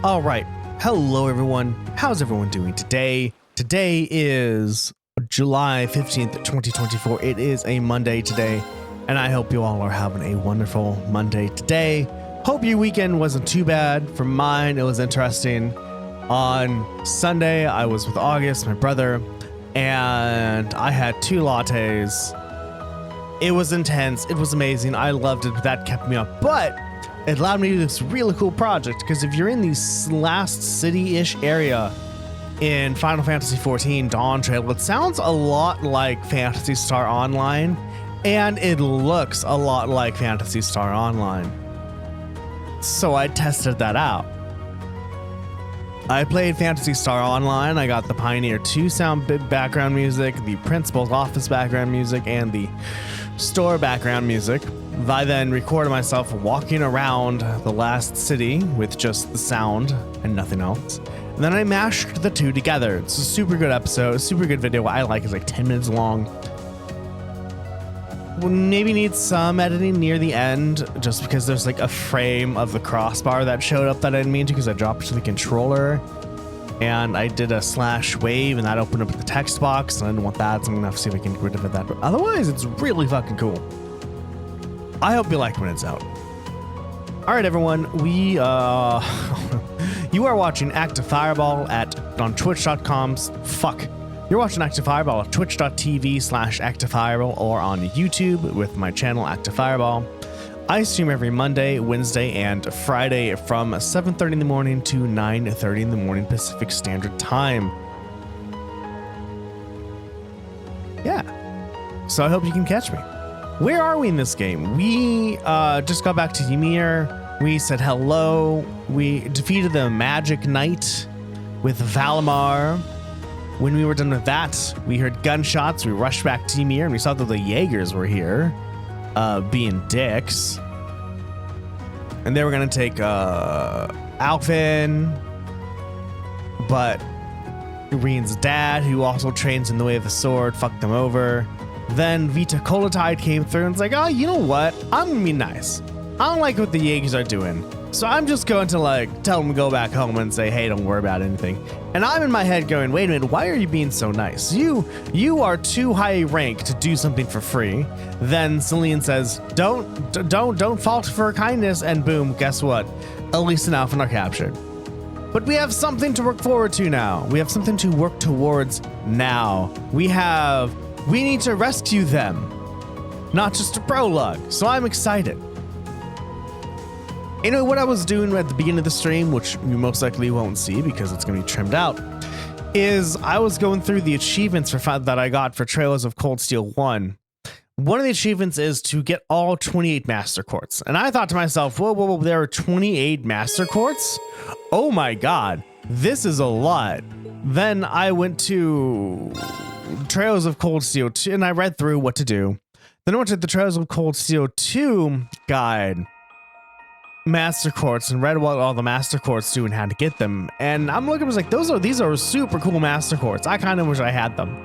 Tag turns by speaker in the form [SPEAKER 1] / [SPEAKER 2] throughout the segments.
[SPEAKER 1] All right. Hello, everyone. How's everyone doing today? Today is July 15th, 2024. It is a Monday today, and I hope you all are having a wonderful Monday today. Hope your weekend wasn't too bad. For mine, it was interesting. On Sunday, I was with August, my brother, and I had 2 lattes. It was intense. It was amazing. I loved it. That kept me up. But it allowed me to do this really cool project, because if you're in the last city-ish area in Final Fantasy XIV Dawn Trail, it sounds a lot like Phantasy Star Online, and it looks a lot like Phantasy Star Online. So I tested that out. I played Phantasy Star Online. I got the Pioneer 2 sound background music, the Principal's Office background music, and the store background music. I then recorded myself walking around the last city with just the sound and nothing else. And then I mashed the 2 together. It's a super good episode, super good video. I like it's like 10 minutes long. Maybe needs some editing near the end, just because there's like a frame of the crossbar that showed up that I didn't mean to, because I dropped it to the controller. And I did a /wave, and that opened up the text box, and I didn't want that, so I'm gonna have to see if I can get rid of that. But otherwise, it's really fucking cool. I hope you like when it's out. All right, everyone, you are watching Active Fireball on twitch.com. You're watching Active Fireball at twitch.tv/Active Fireball, or on YouTube with my channel Active Fireball. I stream every Monday, Wednesday, and Friday from 7:30 in the morning to 9:30 in the morning Pacific Standard Time. Yeah, so I hope you can catch me. Where are we in this game? We just got back to YMIR. We said hello. We defeated the Magic Knight with Valimar. When we were done with that, we heard gunshots. We rushed back to YMIR, and we saw that the Jaegers were here, being dicks. And they were going to take Alphen, but Reen's dad, who also trains in the way of the sword, fucked them over. Then Vita Colotide came through and was like, oh, you know what? I'm going to be nice. I don't like what the Jaegers are doing. So I'm just going to tell them to go back home and say, hey, don't worry about anything. And I'm in my head going, wait a minute, why are you being so nice? You are too high rank to do something for free. Then Celine says, don't fault for kindness. And boom, guess what? Elise and Alphen are captured. But we have something to work forward to now. We have something to work towards now. We need to rescue them. Not just a prologue. So I'm excited. You know what I was doing at the beginning of the stream, which you most likely won't see because it's going to be trimmed out, is I was going through the achievements that I got for Trails of Cold Steel 1. One of the achievements is to get all 28 Master Quartz. And I thought to myself, whoa, there are 28 Master Quartz? Oh my god, this is a lot. Then I went to Trails of Cold Steel 2, and I read through what to do. Then I went to the Trails of Cold Steel 2 guide, Master Quartz, and read what all the Master Quartz do and how to get them. And I'm looking, I was like, these are super cool Master Quartz. I kind of wish I had them.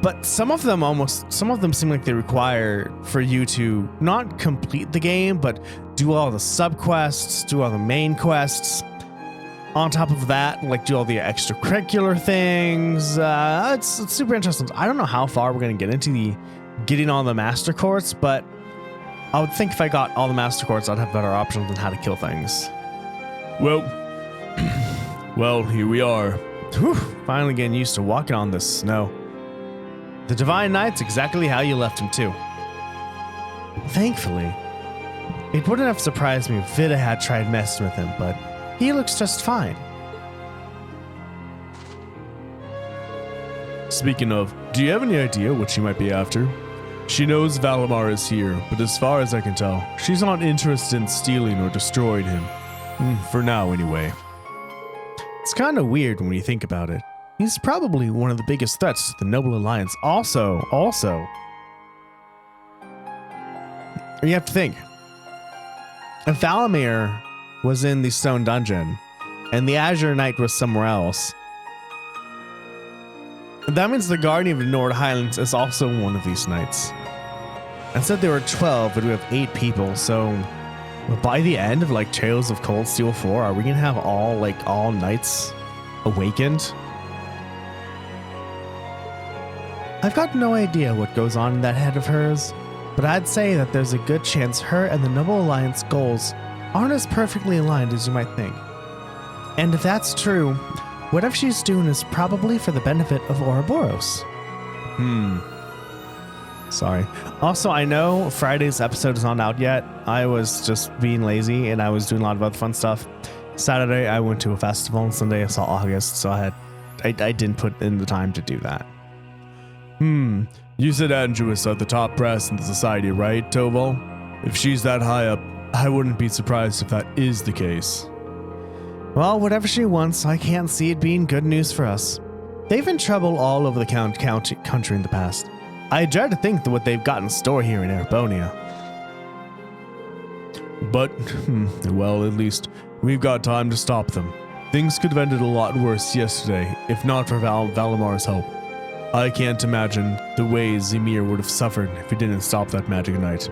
[SPEAKER 1] But some of them seem like they require for you to not complete the game, but do all the subquests, do all the main quests. On top of that, do all the extracurricular things. It's super interesting. I don't know how far we're going to get into getting all the Master Quartz, but I would think if I got all the Master Quartz, I'd have better options on how to kill things. Well, here we are. Whew, finally getting used to walking on this snow. The Divine Knight's exactly how you left him, too. Thankfully, it wouldn't have surprised me if Vida had tried messing with him, but he looks just fine. Speaking of, do you have any idea what she might be after? She knows Valimar is here, but as far as I can tell, she's not interested in stealing or destroying him. For now, anyway. It's kind of weird when you think about it. He's probably one of the biggest threats to the Noble Alliance. Also, you have to think. If Valimar was in the Stone Dungeon, and the Azure Knight was somewhere else, that means the Guardian of the Nord Highlands is also one of these knights. I said there were 12, but we have 8 people, so by the end of like Trails of Cold Steel 4, are we gonna have all knights awakened? I've got no idea what goes on in that head of hers, but I'd say that there's a good chance her and the Noble Alliance goals aren't as perfectly aligned as you might think. And if that's true, whatever she's doing is probably for the benefit of Ouroboros. Sorry. Also, I know Friday's episode is not out yet. I was just being lazy and I was doing a lot of other fun stuff. Saturday, I went to a festival, and Sunday I saw August, so I didn't put in the time to do that.
[SPEAKER 2] You said Andrew is at the top brass in the society, right, Toval? If she's that high up, I wouldn't be surprised if that is the case.
[SPEAKER 1] Well, whatever she wants, I can't see it being good news for us. They've been trouble all over the country in the past. I dread to think that what they've got in store here in Erebonia.
[SPEAKER 2] But, well, at least we've got time to stop them. Things could have ended a lot worse yesterday, if not for Valimar's help. I can't imagine the way YMIR would have suffered if he didn't stop that magic knight.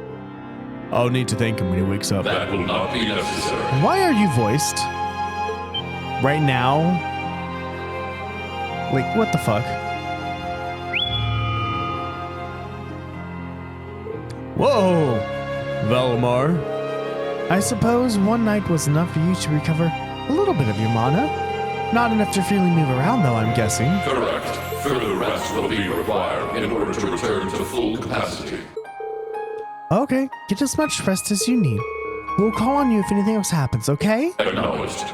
[SPEAKER 2] I'll need to thank him when he wakes up.
[SPEAKER 3] That will not be necessary.
[SPEAKER 1] Why are you voiced? Right now? Like, what the fuck?
[SPEAKER 2] Whoa! Valimar?
[SPEAKER 1] I suppose one night was enough for you to recover a little bit of your mana. Not enough to freely move around, though, I'm guessing.
[SPEAKER 3] Correct. Further rest will be required in order to return to full capacity.
[SPEAKER 1] Okay, get as much rest as you need. We'll call on you if anything else happens, okay?
[SPEAKER 3] Acknowledged.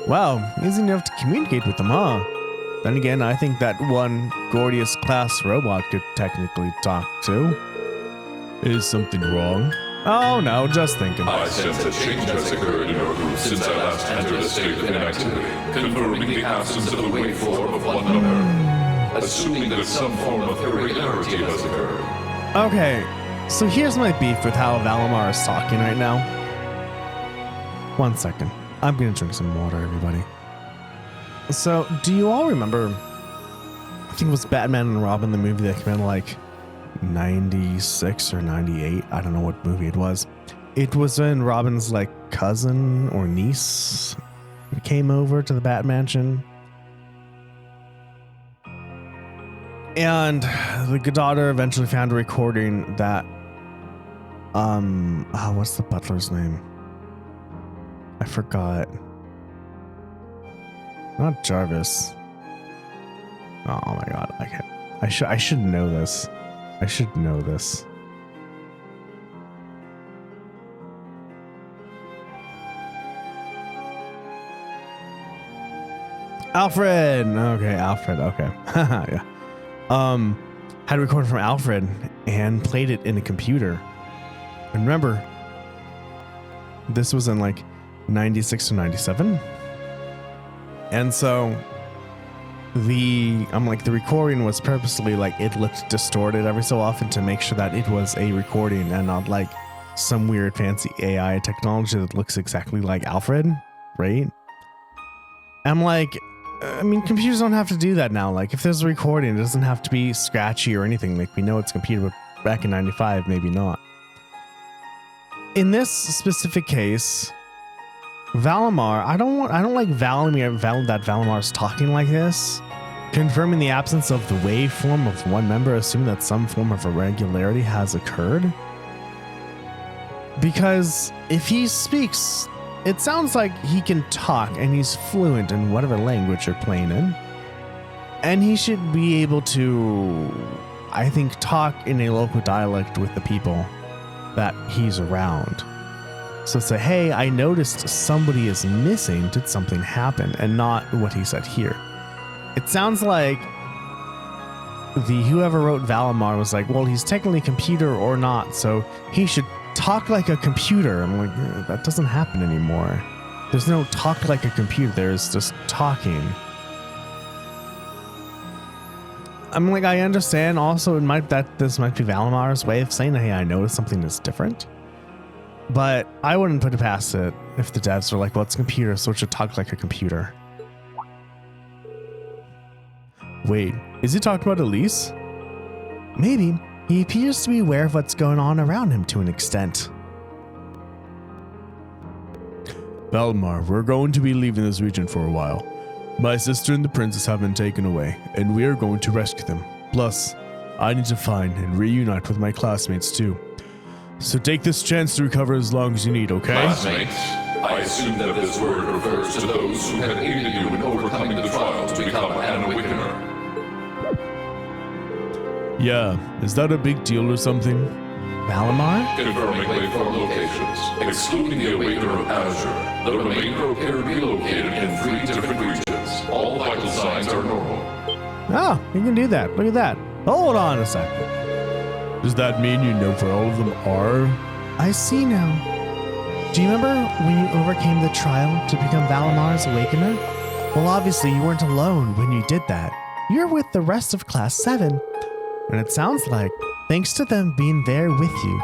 [SPEAKER 1] Wow, easy enough to communicate with them, huh? Then again, I think that one Gordius class robot could technically talk too.
[SPEAKER 2] Is something wrong?
[SPEAKER 1] Oh no, just thinking.
[SPEAKER 3] I sense a change has occurred in your group since I last entered a state of inactivity, confirming the absence of the waveform of one another, assuming that some form of irregularity has occurred.
[SPEAKER 1] Okay, so here's my beef with how Valimar is talking right now. 1 second. I'm gonna drink some water, everybody. So, do you all remember, I think it was Batman and Robin, the movie that came out like 96 or 98? I don't know what movie it was. It was when Robin's like cousin or niece came over to the Bat Mansion. And the daughter eventually found a recording that, what's the butler's name? I forgot. Not Jarvis. Oh my god, I can't. I should know this. I should know this. Alfred. Okay, Alfred. Okay. Yeah. Had a recording from Alfred and played it in a computer. And remember, this was in like 96 or 97. And so the recording was purposely like, it looked distorted every so often to make sure that it was a recording and not like some weird fancy AI technology that looks exactly like Alfred, right? I'm like, I mean, computers don't have to do that now. Like if there's a recording, it doesn't have to be scratchy or anything. Like we know it's a computer, but back in 95, maybe not. In this specific case, Valimar, I don't like that Valimar's talking like this, confirming the absence of the waveform of one member, assuming that some form of irregularity has occurred. Because if he speaks, it sounds like he can talk and he's fluent in whatever language you're playing in. And he should be able to, I think, talk in a local dialect with the people that he's around. So say, hey, I noticed somebody is missing. Did something happen? And not what he said here. It sounds like whoever wrote Valimar was like, well, he's technically a computer or not, so he should talk like a computer. I'm like, that doesn't happen anymore. There's no talk like a computer. There's just talking. I'm like, I understand also this might be Valimar's way of saying, hey, I noticed something that's different. But I wouldn't put it past it if the devs were like, well, it's a computer, so it should talk like a computer. Wait, is he talking about Elise? Maybe. He appears to be aware of what's going on around him to an extent.
[SPEAKER 2] Valimar, we're going to be leaving this region for a while. My sister and the princess have been taken away, and we are going to rescue them. Plus, I need to find and reunite with my classmates too. So take this chance to recover as long as you need, okay?
[SPEAKER 3] Classmates? I assume that this word refers to those who have aided you in overcoming the trial to become an awakener.
[SPEAKER 2] Yeah, is that a big deal or something?
[SPEAKER 1] Valimar?
[SPEAKER 3] Confirming waveform locations, excluding the Awakener of Azure. The remainder appear to be located in 3 different regions. All vital signs are normal.
[SPEAKER 1] Oh, you can do that. Look at that. Hold on a second.
[SPEAKER 2] Does that mean you know where all of them are?
[SPEAKER 1] I see now. Do you remember when you overcame the trial to become Valimar's Awakener? Well, obviously you weren't alone when you did that. You're with the rest of Class 7. And it sounds like, thanks to them being there with you,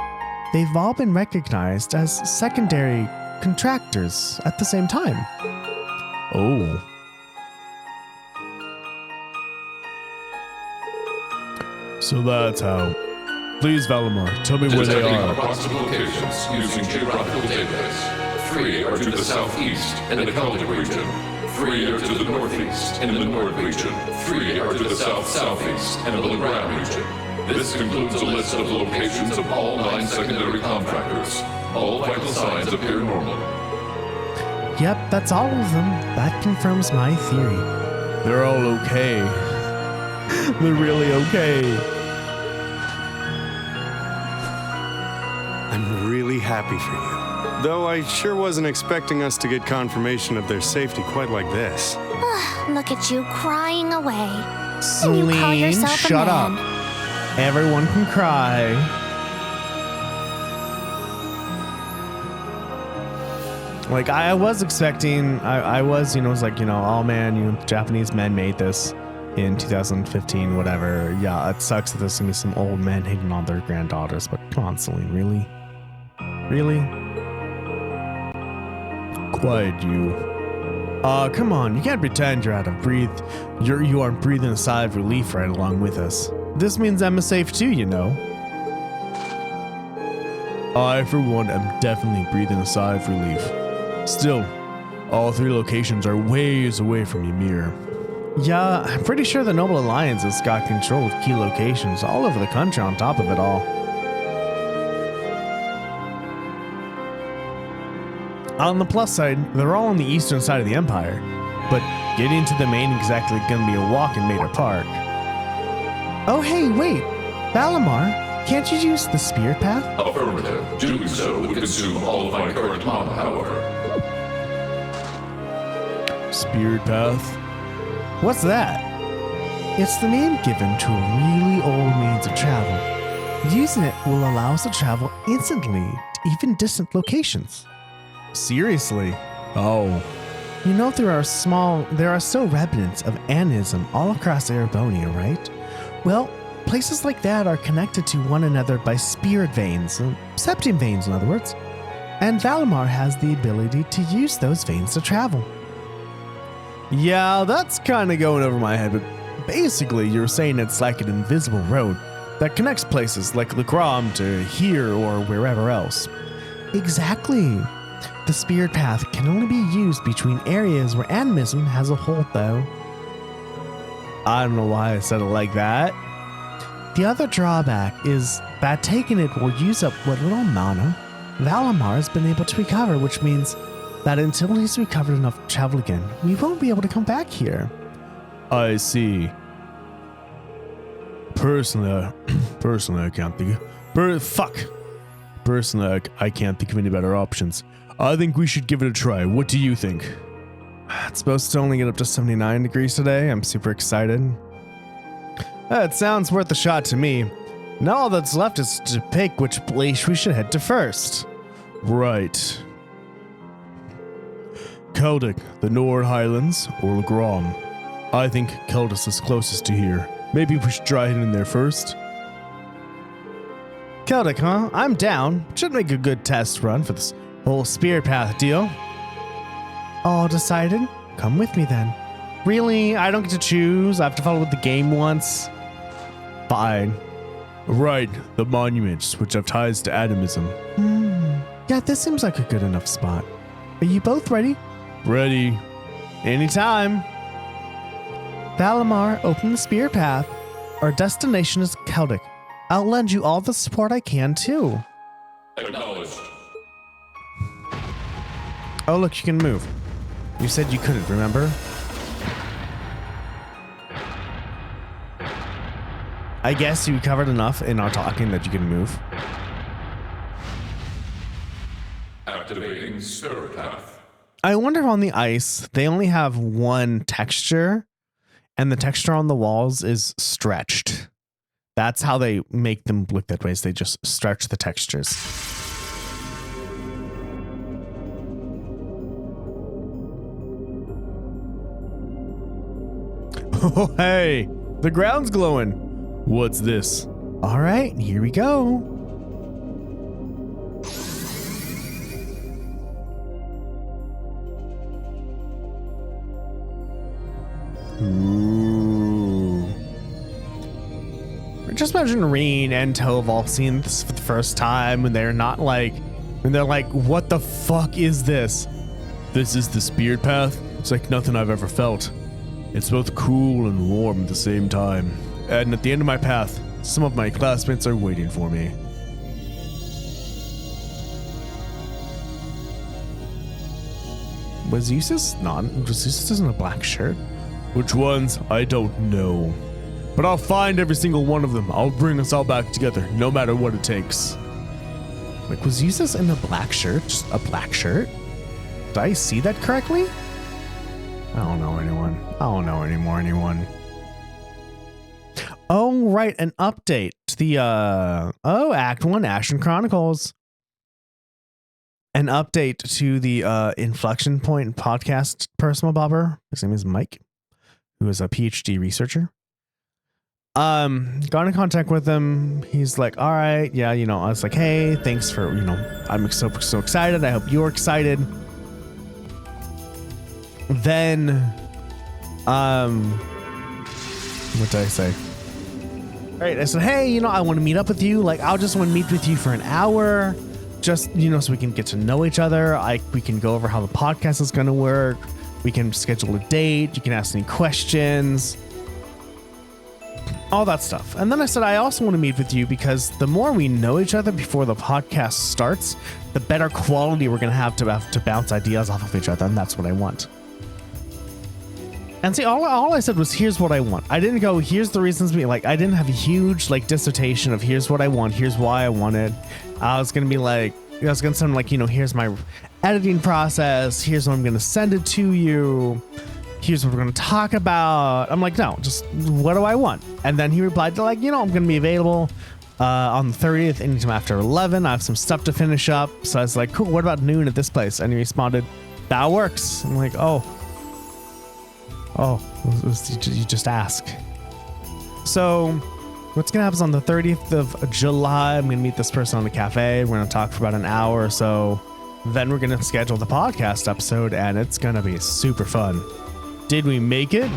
[SPEAKER 1] they've all been recognized as secondary contractors at the same time.
[SPEAKER 2] Oh. So that's how. Please, Valimar, tell me where they
[SPEAKER 3] Detecting
[SPEAKER 2] are.
[SPEAKER 3] approximate locations using geographical database. 3 are to the southeast in the Celdic region. 3 are to the northeast in the Nord region. 3 are to the south-southeast in the Valimar region. This concludes a list of the locations of all 9 secondary contractors. All vital signs appear normal.
[SPEAKER 1] Yep, that's all of them. That confirms my theory.
[SPEAKER 2] They're all okay. They're really okay.
[SPEAKER 4] I'm really happy for you. Though I sure wasn't expecting us to get confirmation of their safety quite like this.
[SPEAKER 5] Look at you crying away. And you call
[SPEAKER 1] Celine,
[SPEAKER 5] yourself
[SPEAKER 1] shut
[SPEAKER 5] a
[SPEAKER 1] up.
[SPEAKER 5] man.
[SPEAKER 1] Everyone can cry. Like, I was expecting, I was, it was like, oh man, Japanese men made this in 2015, whatever. Yeah, it sucks that there's gonna be some old men hitting on their granddaughters, but come on, Celine, really? Really?
[SPEAKER 2] Quiet, you.
[SPEAKER 1] Come on, you can't pretend you're out of breath. You aren't breathing a sigh of relief right along with us. This means Emma's safe too,
[SPEAKER 2] I, for one, am definitely breathing a sigh of relief. Still, all 3 locations are ways away from YMIR.
[SPEAKER 1] Yeah, I'm pretty sure the Noble Alliance has got control of key locations all over the country on top of it all. On the plus side, they're all on the eastern side of the Empire, but getting to the main is exactly gonna be a walk in Mater Park. Oh hey, wait! Valimar, can't you use the Spirit Path?
[SPEAKER 3] Affirmative. Doing so would consume all of my current mana power.
[SPEAKER 2] Spirit Path?
[SPEAKER 1] What's that? It's the name given to a really old means of travel. Using it will allow us to travel instantly to even distant locations. Seriously?
[SPEAKER 2] Oh.
[SPEAKER 1] There are still remnants of animism all across Erebonia, right? Well, places like that are connected to one another by spirit veins, septum veins in other words, and Valimar has the ability to use those veins to travel. Yeah, that's kind of going over my head, but basically you're saying it's like an invisible road that connects places like Legram to here or wherever else. Exactly. The Spirit Path can only be used between areas where animism has a hold, though. I don't know why I said it like that. The other drawback is that taking it will use up what little mana Valimar has been able to recover, which means that until he's recovered enough to travel again, we won't be able to come back here.
[SPEAKER 2] I see. Personally, I can't think of... Personally, I can't think of any better options. I think we should give it a try. What do you think?
[SPEAKER 1] It's supposed to only get up to 79 degrees today. I'm super excited. It sounds worth a shot to me. Now all that's left is to pick which place we should head to first.
[SPEAKER 2] Right. Celdic, the Nord Highlands, or Legram. I think Celdic is closest to here. Maybe we should try heading there first.
[SPEAKER 1] Celdic, huh? I'm down. Should make a good test run for this whole Spirit Path deal. All decided? Come with me then. Really? I don't get to choose? I have to follow with the game once? Fine.
[SPEAKER 2] Right, the monuments, which have ties to animism.
[SPEAKER 1] Yeah, this seems like a good enough spot. Are you both ready?
[SPEAKER 2] Ready.
[SPEAKER 1] Anytime. Valimar, open the spear path. Our destination is Celdic. I'll lend you all the support I can, too.
[SPEAKER 3] Acknowledged.
[SPEAKER 1] Oh, look, you can move. You said you couldn't, remember? I guess you covered enough in our talking that you can move.
[SPEAKER 3] Activating spirit path.
[SPEAKER 1] I wonder if on the ice, they only have one texture, and the texture on the walls is stretched. That's how they make them look that way, is they just stretch the textures.
[SPEAKER 2] Oh, hey, the ground's glowing. What's this?
[SPEAKER 1] All right, here we go. Ooh. Just imagine Reen and Tove all seeing this for the first time when they're like, what the fuck is this?
[SPEAKER 2] This is the spirit path. It's like nothing I've ever felt. It's both cool and warm at the same time. And at the end of my path, some of my classmates are waiting for me.
[SPEAKER 1] Was Eustace in a black shirt?
[SPEAKER 2] Which ones? I don't know. But I'll find every single one of them. I'll bring us all back together, no matter what it takes.
[SPEAKER 1] Like, was Eustace in a black shirt? Just a black shirt? Did I see that correctly? I don't know anyone. I don't know anyone. Oh, right. An update to the, Act 1 Ashen Chronicles. An update to the Inflection Point podcast personal bobber. His name is Mike, who is a PhD researcher. Got in contact with him. He's like, all right, yeah, I was like, hey, thanks for, I'm so excited. I hope you're excited. Then, what did I say? All right, I said, hey, I want to meet up with you. Like, I'll just want to meet with you for an hour, just, so we can get to know each other. We can go over how the podcast is going to work. We can schedule a date. You can ask any questions. All that stuff. And then I said, I also want to meet with you because the more we know each other before the podcast starts, the better quality we're going to have to bounce ideas off of each other. And that's what I want. And see, all I said was, here's what I want. I didn't go, here's the reasons. I didn't have a huge dissertation of here's what I want. Here's why I want it. I was going to be like, I was going to send here's my editing process. Here's what I'm going to send it to you. Here's what we're going to talk about. I'm like, no, just what do I want? And then he replied to I'm going to be available on the 30th, anytime after 11. I have some stuff to finish up. So I was like, cool, what about noon at this place? And he responded, that works. I'm like, oh, you just ask. So what's going to happen is on the 30th of July, I'm going to meet this person on a cafe. We're going to talk for about an hour or so. Then we're going to schedule the podcast episode, and it's going to be super fun. Did we make it?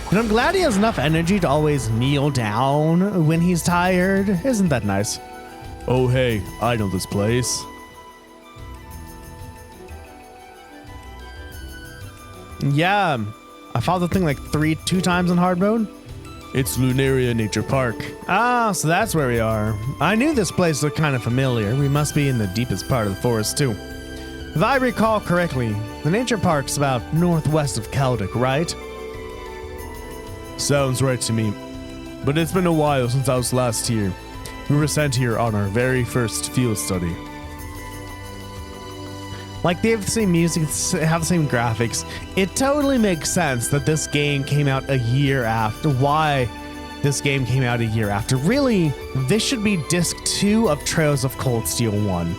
[SPEAKER 1] And I'm glad he has enough energy to always kneel down when he's tired. Isn't that nice?
[SPEAKER 2] Oh, hey, I know this place.
[SPEAKER 1] Yeah, I followed the thing 2 times on hard mode.
[SPEAKER 2] It's Lunaria Nature Park.
[SPEAKER 1] Ah, so that's where we are. I knew this place looked kind of familiar. We must be in the deepest part of the forest, too. If I recall correctly, the nature park's about northwest of Celdic, right?
[SPEAKER 2] Sounds right to me. But it's been a while since I was last here. We were sent here on our very first field study.
[SPEAKER 1] They have the same music, have the same graphics. It totally makes sense that this game came out a year after. Why this game came out a year after. Really, this should be Disc 2 of Trails of Cold Steel 1.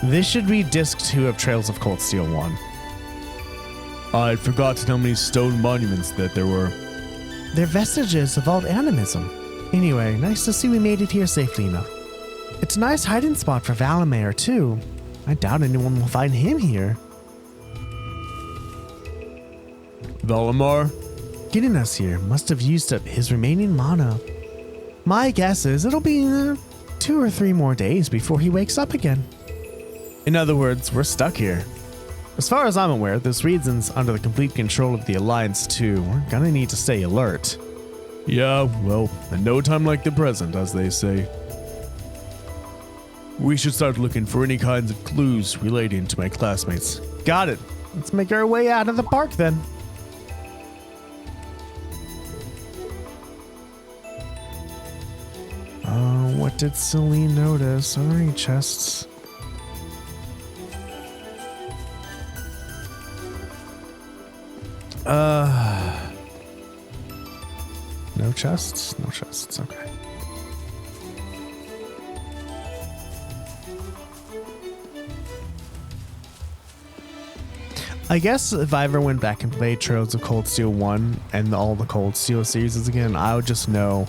[SPEAKER 1] This should be Disc 2 of Trails of Cold Steel 1.
[SPEAKER 2] I'd forgotten how many stone monuments that there were.
[SPEAKER 1] They're vestiges of old animism. Anyway, nice to see we made it here safely enough. It's a nice hiding spot for Valimar, too. I doubt anyone will find him here.
[SPEAKER 2] Valimar?
[SPEAKER 1] Getting us here must have used up his remaining mana. My guess is it'll be 2 or 3 more days before he wakes up again. In other words, we're stuck here. As far as I'm aware, this region's under the complete control of the Alliance too. We're gonna need to stay alert.
[SPEAKER 2] Yeah, well, and no time like the present, as they say. We should start looking for any kinds of clues relating to my classmates.
[SPEAKER 1] Got it. Let's make our way out of the park then. What did Celine notice? Are there any chests? No chests? No chests, okay. I guess if I ever went back and played Trails of Cold Steel 1 and all the Cold Steel series again, I would just know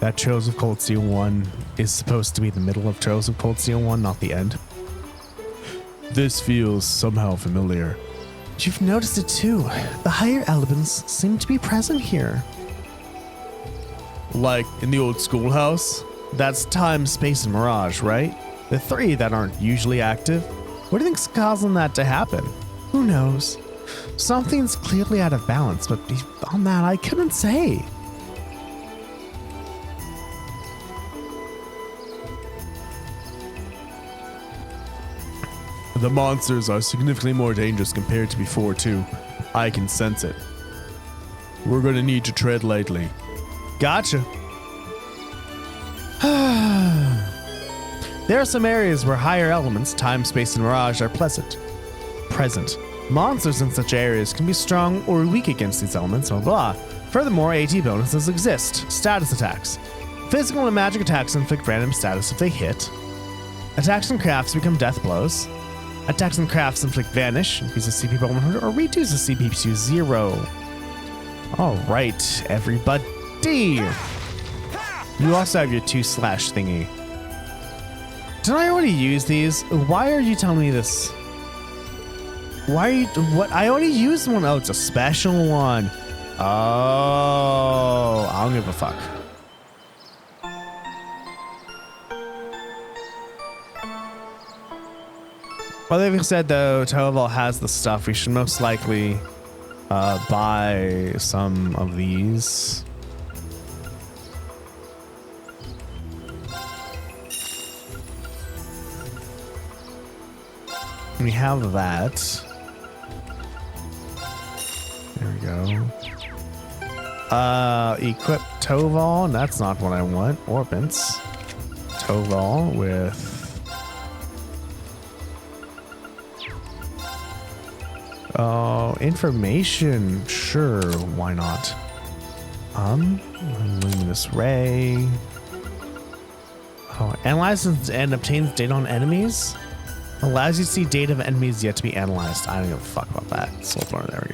[SPEAKER 1] that Trails of Cold Steel 1 is supposed to be the middle of Trails of Cold Steel 1, not the end.
[SPEAKER 2] This feels somehow familiar.
[SPEAKER 1] You've noticed it too. The higher elements seem to be present here.
[SPEAKER 2] Like in the old schoolhouse?
[SPEAKER 1] That's time, space, and mirage, right? The three that aren't usually active. What do you think's causing that to happen? Who knows? Something's clearly out of balance, but on that, I couldn't say.
[SPEAKER 2] The monsters are significantly more dangerous compared to before too. I can sense it. We're gonna need to tread lightly.
[SPEAKER 1] Gotcha. There are some areas where higher elements, time, space, and mirage are present. Monsters in such areas can be strong or weak against these elements, blah blah. Furthermore, AT bonuses exist. Status attacks. Physical and magic attacks inflict random status if they hit. Attacks and crafts become death blows. Attacks and crafts inflict vanish, increases CP by 100, or reduces CP to 0. Alright, everybody. You also have your 2/ thingy. Did I already use these? Why are you telling me this? Why are you... What? I already used one. Oh, it's a special one. Oh, I don't give a fuck. Well, like I said, though, Toval has the stuff. We should most likely buy some of these. We have that. There we go. Equip Toval. That's not what I want. Orbence. Toval with... information. Sure, why not? Luminous Ray. Oh, analyzes and obtains data on enemies. Allows you to see data of enemies yet to be analyzed. I don't give a fuck about that. Soulthorn, there we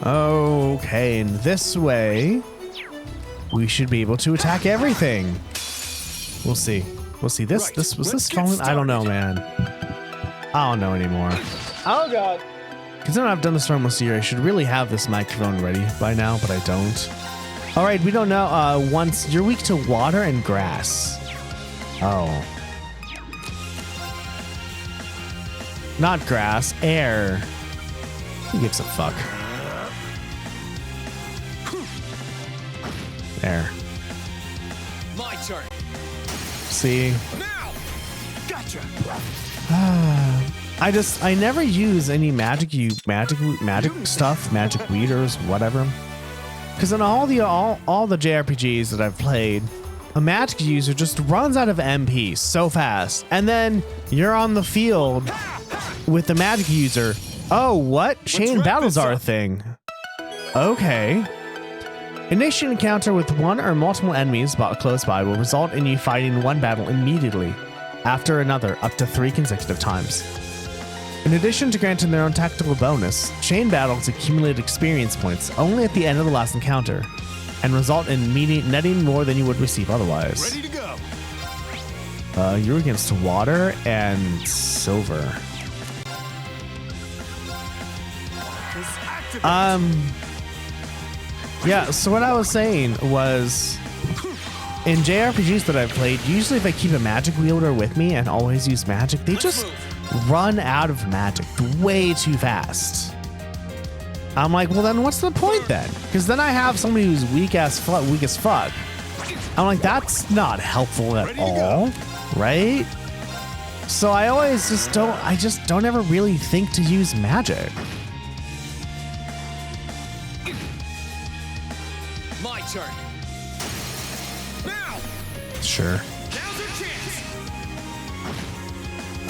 [SPEAKER 1] go. Okay, and this way, we should be able to attack everything. We'll see. We'll see. Was this falling? I don't know, man. I don't know anymore. Oh god. Considering I've done this for almost a year, I should really have this microphone ready by now, but I don't. All right, we don't know. Once you're weak to water and grass. Oh. Not grass, air. Who gives a fuck? There.
[SPEAKER 6] My turn.
[SPEAKER 1] See?
[SPEAKER 6] Now. Gotcha.
[SPEAKER 1] I never use any magic stuff, magic weeders, whatever. Because in all the JRPGs that I've played, a magic user just runs out of MP so fast, and then you're on the field with the magic user. Oh, what? Chain battles are a thing. Okay. Initiate encounter with one or multiple enemies close by will result in you fighting one battle immediately after another up to 3 consecutive times. In addition to granting their own tactical bonus, chain battles accumulate experience points only at the end of the last encounter and result in netting more than you would receive otherwise.
[SPEAKER 6] Ready to go.
[SPEAKER 1] You're against water and silver. Yeah, so what I was saying was in JRPGs that I've played, usually if I keep a magic wielder with me and always use magic, they just run out of magic way too fast. I'm like, well then what's the point then? Because then I have somebody who's weak as fuck. I'm like, that's not helpful at all, right? So I always just don't ever really think to use magic.
[SPEAKER 6] My turn. Now.
[SPEAKER 1] Sure.
[SPEAKER 6] Now's your chance.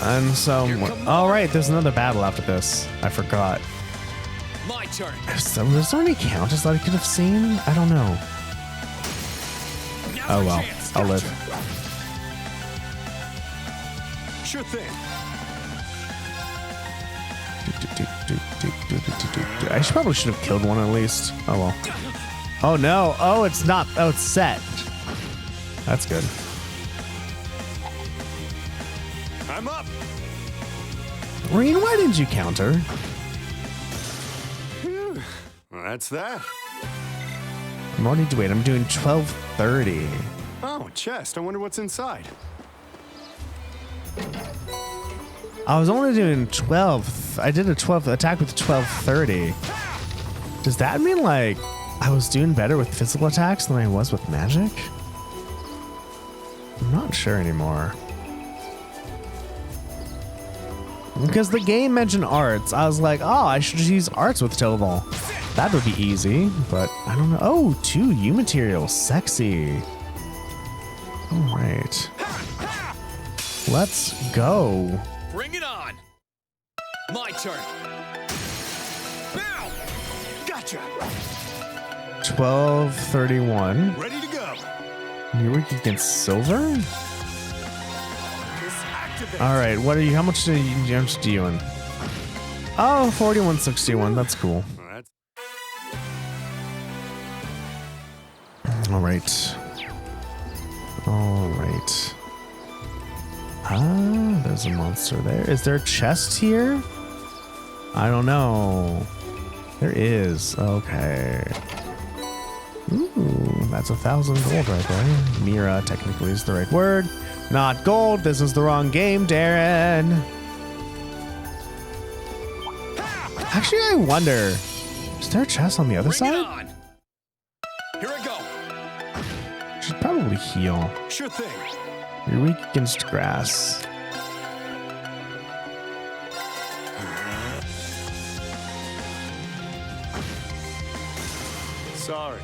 [SPEAKER 1] And so, all right, there's another battle after this. I forgot.
[SPEAKER 6] My turn.
[SPEAKER 1] Was there any counters that I could have seen? I don't know.
[SPEAKER 6] Now's
[SPEAKER 1] Oh
[SPEAKER 6] your
[SPEAKER 1] well,
[SPEAKER 6] chance.
[SPEAKER 1] I'll live.
[SPEAKER 4] Sure thing.
[SPEAKER 1] I probably should have killed one at least. Oh well. Oh no. Oh, it's not. Oh, it's set. That's good.
[SPEAKER 4] I'm up.
[SPEAKER 1] Reen, why didn't you counter?
[SPEAKER 4] Well, that's that.
[SPEAKER 1] I'm already wait. I'm doing 12:30.
[SPEAKER 4] Oh, a chest. I wonder what's inside.
[SPEAKER 1] I was only doing 12. I did a 12 attack with 12:30. Does that mean like I was doing better with physical attacks than I was with magic? I'm not sure anymore. Because the game mentioned arts. I was like, oh, I should just use arts with Tovol. That would be easy, but I don't know. Oh, 2 U materials. Sexy. All right. Let's go.
[SPEAKER 6] Bring it on. My turn. Now. Gotcha.
[SPEAKER 1] 12:31.
[SPEAKER 4] Ready to go.
[SPEAKER 1] You're weak against silver?
[SPEAKER 4] Activate.
[SPEAKER 1] All right, what are you? How much do you in? Oh, 41.61. That's cool.
[SPEAKER 4] That's
[SPEAKER 1] All right. All right. Ah, there's a monster there. Is there a chest here? I don't know. There is. Okay. Ooh, that's 1,000 gold right there. Mira technically is the right word. Not gold. This is the wrong game, Darren. Actually, I wonder. Is there a chest on the other
[SPEAKER 6] Bring
[SPEAKER 1] side?
[SPEAKER 6] it on. Here I go.
[SPEAKER 1] Should probably heal.
[SPEAKER 4] sure thing.
[SPEAKER 1] You're weak against grass.
[SPEAKER 4] Sorry.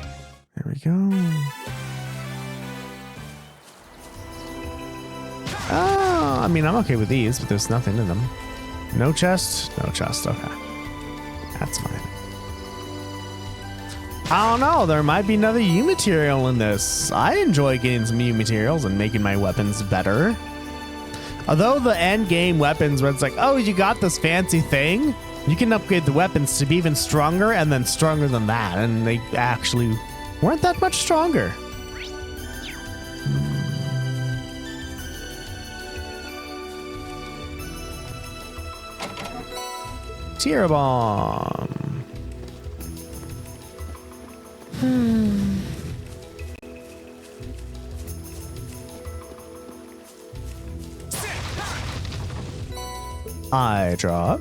[SPEAKER 1] There we go. Oh, I mean, I'm okay with these, but there's nothing in them. No chest? No chest. Okay. That's fine. I don't know. There might be another U material in this. I enjoy getting some U materials and making my weapons better. Although the end game weapons where it's like, oh, you got this fancy thing, you can upgrade the weapons to be even stronger and then stronger than that. And they actually weren't that much stronger. Tear bomb. I drop.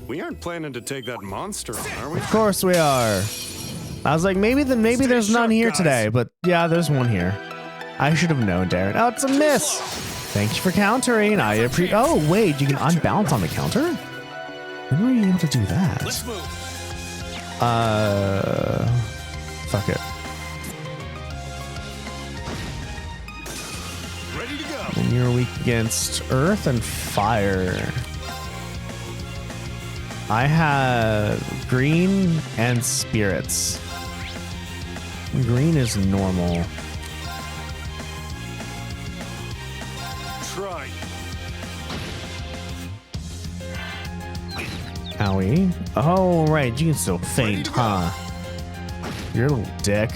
[SPEAKER 4] We aren't planning to take that monster on, are we?
[SPEAKER 1] Of course we are. I was like, maybe there's none
[SPEAKER 4] sharp,
[SPEAKER 1] here
[SPEAKER 4] guys.
[SPEAKER 1] today, but yeah, there's one here. I should have known, Darren. Oh, it's a miss. Thank you for countering. I appreciate. Oh, wait, you can unbalance on the counter? When were you able to do that?
[SPEAKER 6] Let's move.
[SPEAKER 1] Fuck it.
[SPEAKER 4] Ready to go.
[SPEAKER 1] And you're weak against earth and fire. I have green and spirits. Green is normal.
[SPEAKER 4] Try.
[SPEAKER 1] Owie. Oh, right. You can still faint, huh? You're a little dick.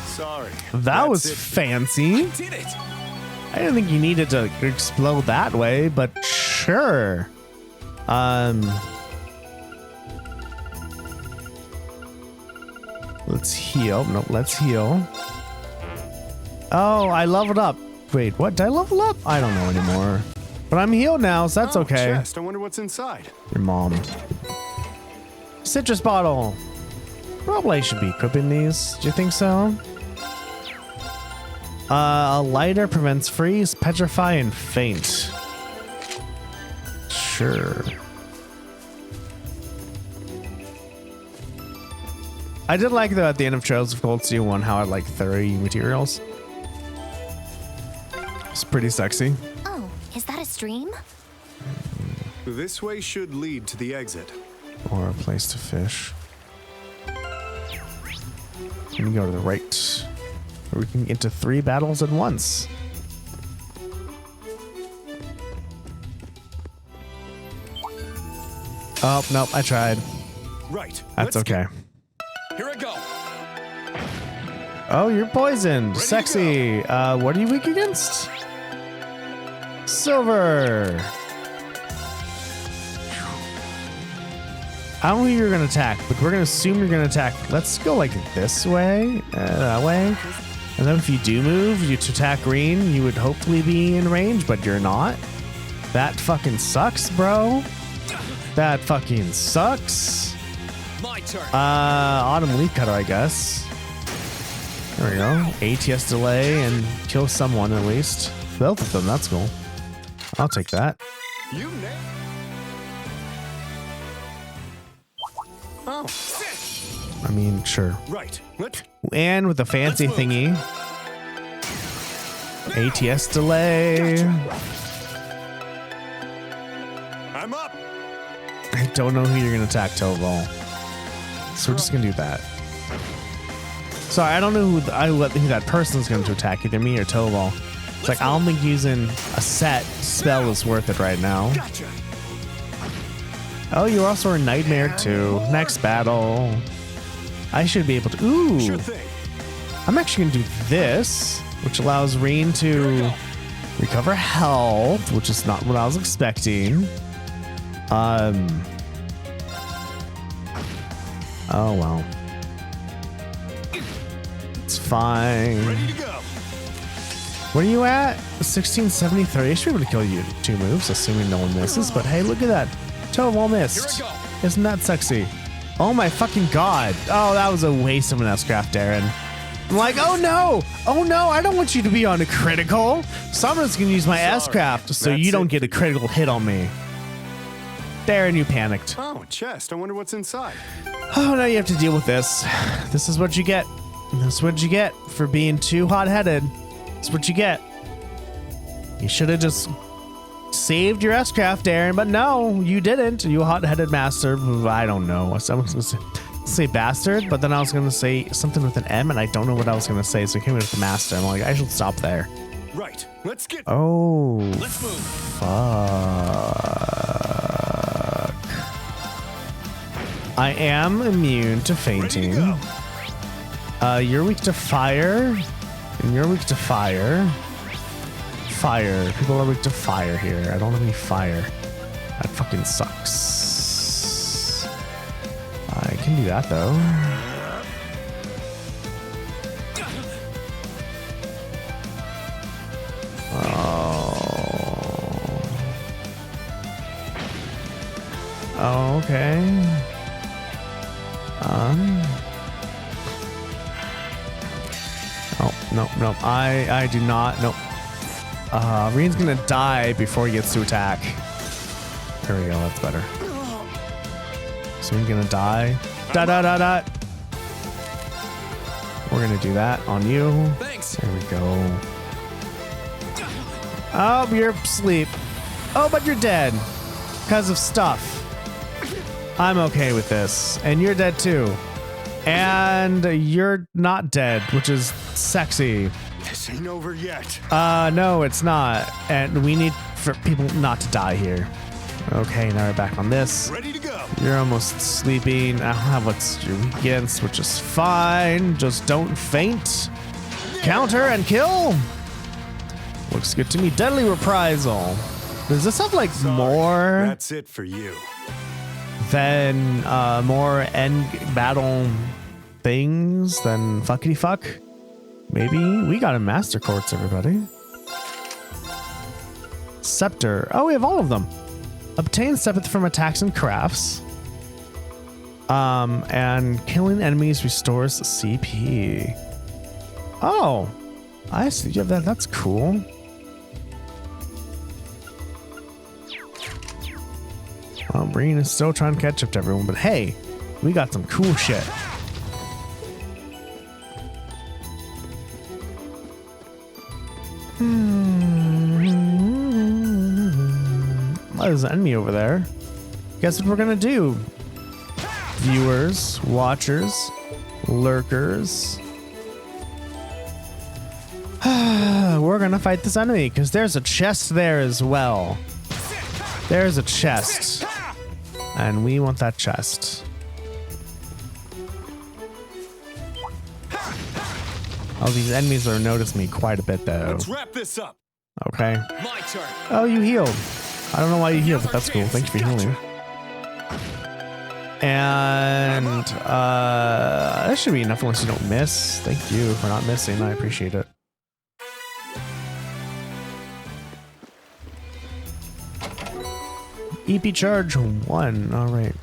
[SPEAKER 4] Sorry.
[SPEAKER 1] That
[SPEAKER 4] That's
[SPEAKER 1] was
[SPEAKER 4] it.
[SPEAKER 1] fancy.
[SPEAKER 6] Did it.
[SPEAKER 1] I didn't think you needed to explode that way, but sure. Let's heal. Nope, let's heal. Oh, I leveled up. Wait, what? Did I level up? I don't know anymore. But I'm healed now, so that's okay.
[SPEAKER 4] Chest. I wonder what's inside.
[SPEAKER 1] Your mom. Citrus bottle. Probably should be equipping these. Do you think so? A lighter prevents freeze, petrify, and faint. Sure. I did like though at the end of Trails of Cold Steel 1 how I had like 30 materials. It's pretty sexy.
[SPEAKER 5] Oh, is that a stream?
[SPEAKER 4] This way should lead to the exit.
[SPEAKER 1] Or a place to fish. Let me go to the right. We can get into 3 battles at once. Oh, nope, I tried.
[SPEAKER 4] Right.
[SPEAKER 1] That's okay.
[SPEAKER 6] Here I go.
[SPEAKER 1] Oh, you're poisoned.
[SPEAKER 4] Ready to
[SPEAKER 1] Sexy. What are you weak against? Silver. I don't know who you're going to attack, but we're going to assume you're going to attack. Let's go like this way, that way. And then if you do move, you to attack green, you would hopefully be in range, but you're not. That fucking sucks, bro. That fucking sucks.
[SPEAKER 6] My turn.
[SPEAKER 1] Autumn Leaf Cutter, I guess. There we go. ATS delay and kill someone at least. Both of them, that's cool. I'll take that.
[SPEAKER 4] You nailed. Oh,
[SPEAKER 1] I mean, sure.
[SPEAKER 4] right. What?
[SPEAKER 1] And with the fancy
[SPEAKER 6] Let's move.
[SPEAKER 1] thingy. ATS delay.
[SPEAKER 4] I'm up.
[SPEAKER 1] I don't know who you're going to attack, Toval. So we're just going to do that. Sorry, I don't know who that person's going to attack, either me or Toval. It's like, I don't think using a set spell is worth it right now.
[SPEAKER 4] Gotcha.
[SPEAKER 1] Oh, you also are Nightmare too. Next battle. I should be able to... Ooh.
[SPEAKER 4] Sure thing.
[SPEAKER 1] I'm actually going to do this, which allows Reen to recover health, which is not what I was expecting. Oh, well. It's fine.
[SPEAKER 4] Ready to go.
[SPEAKER 1] What are you at? 1673. I should be able to kill you 2 moves, assuming no one misses. But hey, look at that. Toval missed.
[SPEAKER 6] Here I
[SPEAKER 1] Isn't that sexy? Oh my fucking god. Oh, that was a waste of an S-craft, Darren. I'm like, oh no, I don't want you to be on a critical. So I'm just gonna use my S-craft so
[SPEAKER 4] That's
[SPEAKER 1] you don't
[SPEAKER 4] it.
[SPEAKER 1] get a critical hit on me. Darren, you panicked.
[SPEAKER 4] Oh, chest. I wonder what's inside.
[SPEAKER 1] Oh, now you have to deal with this. This is what you get. This is what you get for being too hot-headed. That's what you get. You should have just saved your S-craft, Darren, but no, you didn't. You hot-headed master. I don't know. I was going to say bastard, but then I was going to say something with an M, and I don't know what I was going to say, so I came in with the master. I'm like, I should stop there.
[SPEAKER 4] Right. Let's get.
[SPEAKER 1] Oh,
[SPEAKER 6] Let's move.
[SPEAKER 1] fuck. I am immune to fainting.
[SPEAKER 4] Ready to
[SPEAKER 1] You're weak to fire, and you're weak to fire. Fire. People are weak to fire here. I don't have any fire. That fucking sucks. I can do that though. Oh, okay. Oh, no. I do not. Nope. Reen's gonna die before he gets to attack. There we go. That's better. So he's gonna die. Da. We're gonna do that on you.
[SPEAKER 6] Thanks.
[SPEAKER 1] There we go. Oh, you're asleep. Oh, but you're dead. Because of stuff. I'm okay with this. And you're dead too. And you're not dead, which is sexy.
[SPEAKER 4] This ain't over yet.
[SPEAKER 1] No, it's not. And we need for people not to die here. Okay, now we're back on this.
[SPEAKER 4] Ready to go.
[SPEAKER 1] You're almost sleeping. I don't have what's you're weak against, which is fine. Just don't faint. Counter and kill. Looks good to me. Deadly reprisal. Does this have like more
[SPEAKER 4] That's it for you.
[SPEAKER 1] than more end battle things, then fuckity fuck. Maybe we got a master quartz, everybody. Scepter. Oh, we have all of them. Obtain scepter from attacks and crafts. And killing enemies restores CP. Oh, I see. You have that. That's cool. Well, Breen is still trying to catch up to everyone, but hey, we got some cool shit. Oh, there's an enemy over there. Guess what we're gonna do? Viewers, watchers, lurkers. We're gonna fight this enemy because there's a chest there as well. There's a chest. And we want that chest. Oh, these enemies are noticing me quite a bit though.
[SPEAKER 6] Let's wrap this up.
[SPEAKER 1] Okay.
[SPEAKER 6] My turn.
[SPEAKER 1] Oh, you healed. I don't know why you healed, but that's cool. Thank you for healing. And that should be enough unless you don't miss. Thank you for not missing. I appreciate it. EP charge 1. All right.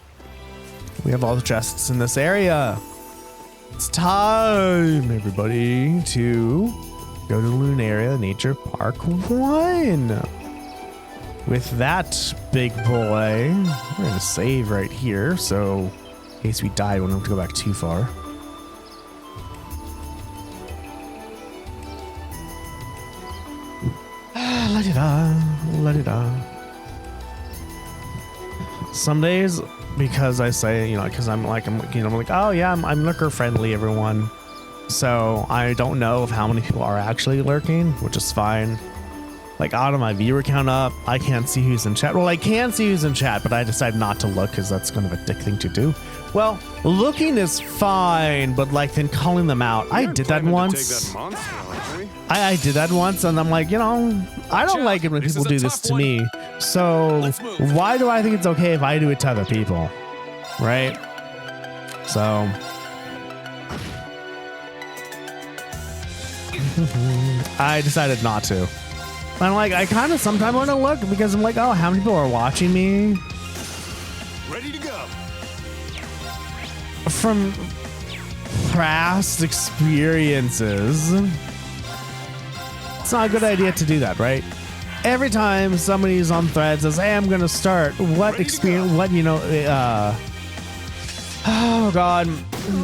[SPEAKER 1] We have all the chests in this area. It's time, everybody, to go to Lunaria Nature Park 1. With that big boy, we're going to save right here. So in case we die, we don't have to go back too far. La-di-da, la-di-da. Some days, because I say, you know, because I'm like, oh yeah, I'm lurker friendly, everyone. So I don't know of how many people are actually lurking, which is fine. Like, out of my viewer count up, I can't see who's in chat. Well, I can see who's in chat, but I decided not to look because that's kind of a dick thing to do. Well, looking is fine, but like then calling them out. I did that once. I did that once, and I'm like, you know, I don't like it when people do this to me. So why do I think it's okay if I do it to other people? Right? So I decided not to. I'm like, I kind of sometimes want to look because I'm like, oh, how many people are watching me?
[SPEAKER 6] Ready to go.
[SPEAKER 1] From past experiences. It's not a good idea to do that, right? Every time somebody's on thread says, hey, I'm going to start, what experience, what, you know, oh God,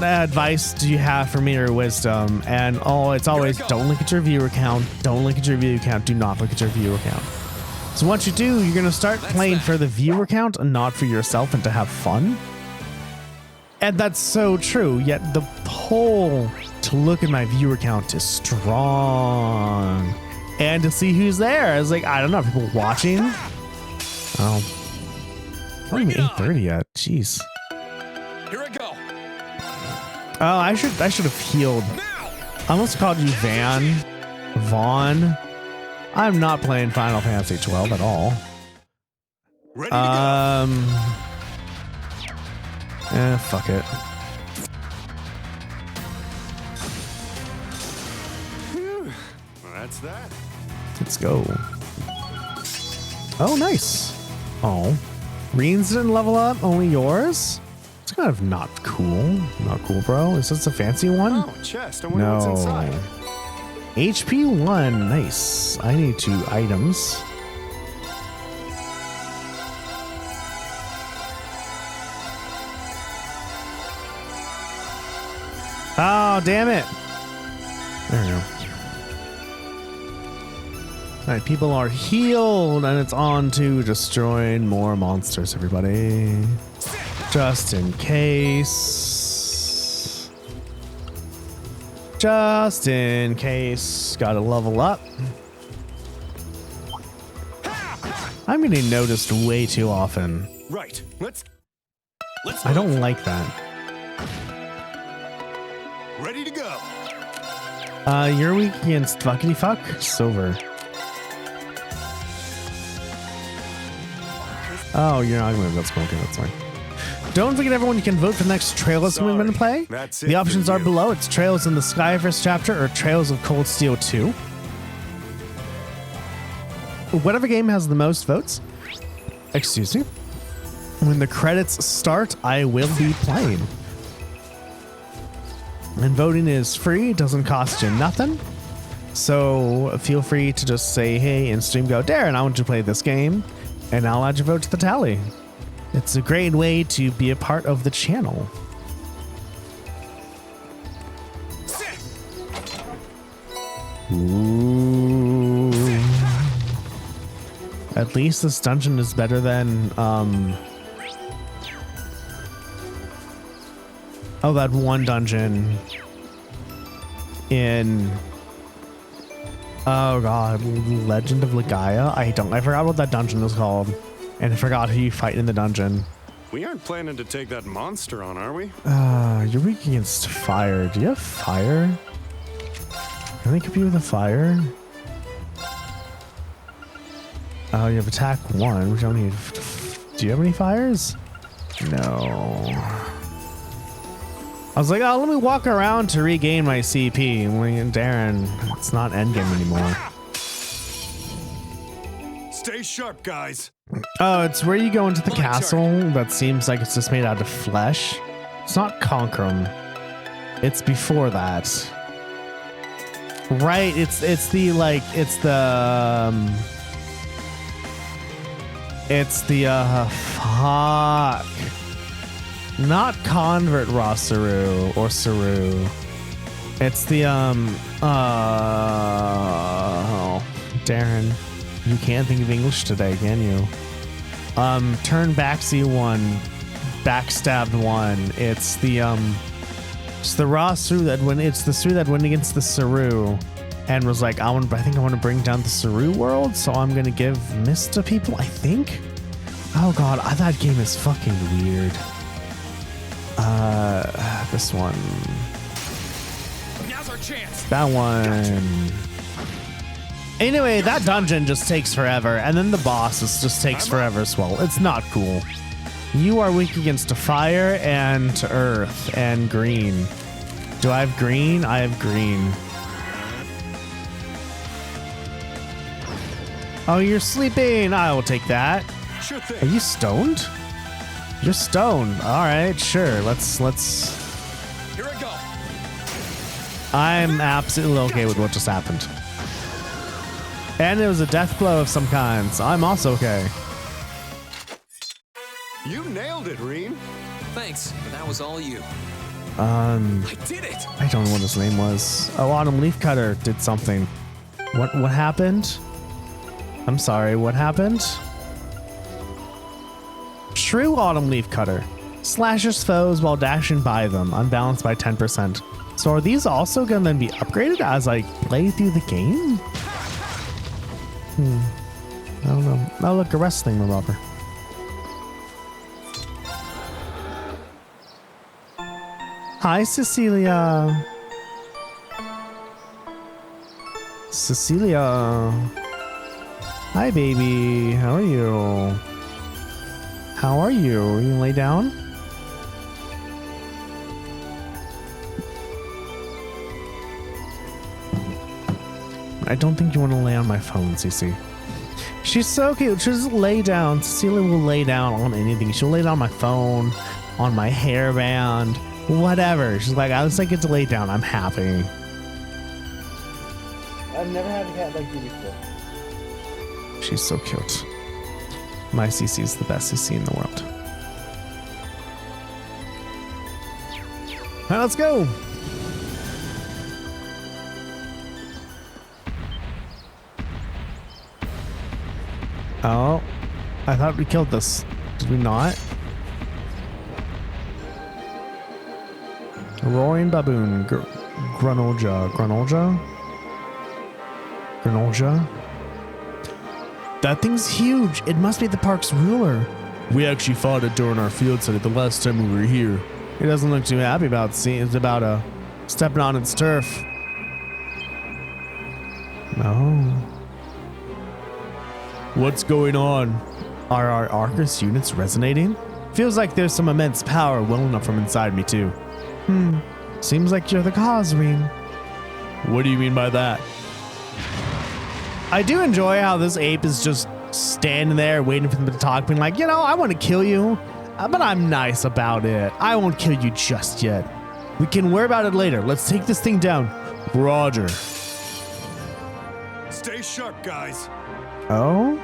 [SPEAKER 1] advice do you have for me or wisdom? And oh, it's always don't look at your viewer count. Don't look at your viewer count. Do not look at your viewer count. So once you do, you're going to start playing for the viewer count and not for yourself and to have fun. And that's so true. Yet the pull to look at my viewer count is strong. And to see who's there. It's like, I don't know, people watching. Oh, not even 8:30 yet. Jeez.
[SPEAKER 6] Here I go.
[SPEAKER 1] Oh, I should have healed. I almost called you Vaughn. I'm not playing Final Fantasy 12 at all.
[SPEAKER 6] Ready to go.
[SPEAKER 1] Fuck it.
[SPEAKER 4] Well, that's that.
[SPEAKER 1] Let's go. Oh, nice. Oh, Reen's didn't level up. Only yours. It's kind of not cool. Not cool, bro. Is this a fancy one?
[SPEAKER 4] Oh, chest. I wonder what's inside.
[SPEAKER 1] HP 1. Nice. I need 2 items. Oh, damn it. There we go. Alright, people are healed, and it's on to destroying more monsters, everybody. Just in case. Just in case. Gotta level up. I'm getting noticed way too often.
[SPEAKER 6] Right. Let's
[SPEAKER 1] I don't like that.
[SPEAKER 6] Ready to go.
[SPEAKER 1] You're weak against fuckity fuck? Silver. Oh, you're not gonna move. That's okay. That's fine. Don't forget, everyone, you can vote for the next Trails we're going to play.
[SPEAKER 4] That's it
[SPEAKER 1] The options
[SPEAKER 4] for
[SPEAKER 1] are
[SPEAKER 4] you.
[SPEAKER 1] below. It's Trails in the Skyverse chapter or Trails of Cold Steel 2. Whatever game has the most votes, excuse me, when the credits start, I will be playing. And voting is free, doesn't cost you nothing. So feel free to just say, hey, in stream, go, Darren, I want to play this game, and I'll add your vote to the tally. It's a great way to be a part of the channel. Ooh. At least this dungeon is better than, oh, that one dungeon in, oh god, Legend of Legaia? I forgot what that dungeon was called. And I forgot who you fight in the dungeon.
[SPEAKER 4] We aren't planning to take that monster on, are we?
[SPEAKER 1] You're weak against fire. Do you have fire? Can I compete with a fire? Oh, you have attack 1. We don't need. Do you have any fires? No. I was like, oh, let me walk around to regain my CP. And Darren, it's not endgame anymore.
[SPEAKER 6] Stay sharp, guys.
[SPEAKER 1] Oh, it's where you go into the castle that seems like it's just made out of flesh. It's not Conquerum. It's before that. Right, it's the fuck. Not Convert Rosaru or Saru. It's the Darren, you can't think of English today, can you? Turn backsy 1, backstabbed 1. It's the Rosaru that it's the Saru that went against the Saru and was like, I think I want to bring down the Saru world, so I'm gonna give Mist to people, I think. Oh god, that game is fucking weird. This one.
[SPEAKER 6] Now's our chance.
[SPEAKER 1] That one. Anyway, that dungeon just takes forever, and then the boss just takes forever as well. It's not cool. You are weak against to fire and to earth and green. Do I have green? I have green. Oh, you're sleeping. I will take that.
[SPEAKER 6] Sure
[SPEAKER 1] Are
[SPEAKER 6] thing.
[SPEAKER 1] you stoned? You're stoned. All right, sure. Let's.
[SPEAKER 6] Here I go.
[SPEAKER 1] I'm absolutely okay with what just happened. And it was a death blow of some kind, so I'm also okay.
[SPEAKER 4] You nailed it, Reem.
[SPEAKER 7] Thanks, but that was all you.
[SPEAKER 6] I did it.
[SPEAKER 1] I don't know what his name was. Oh, Autumn Leafcutter did something. What happened? I'm sorry, what happened? True Autumn Leafcutter. Slashes foes while dashing by them, unbalanced by 10%. So are these also going to be upgraded as I play through the game? I don't know. Oh, look, a wrestling revolver. Hi, Cecilia. Cecilia. Hi, baby. How are you? How are you? Are you gonna lay down? I don't think you want to lay on my phone, Cece. She's so cute. She'll just lay down. Cecilia will lay down on anything. She'll lay down on my phone, on my hairband, whatever. She's like, I just like get to lay down. I'm happy. I've never had a cat like you before. She's so cute. My CC is the best CC in the world. All right, let's go. Oh, I thought we killed this. Did we not? Roaring baboon, Granolja. That thing's huge. It must be the park's ruler. We actually fought it during our field study the last time we were here. He doesn't look too happy about stepping on its turf. No. What's going on? Are our Arcus units resonating? Feels like there's some immense power welling up from inside me too. Seems like you're the cause, Reen.
[SPEAKER 2] What do you mean by that?
[SPEAKER 1] I do enjoy how this ape is just standing there waiting for them to talk, being like, I want to kill you, but I'm nice about it. I won't kill you just yet. We can worry about it later. Let's take this thing down. Roger.
[SPEAKER 6] Stay sharp, guys.
[SPEAKER 1] Oh?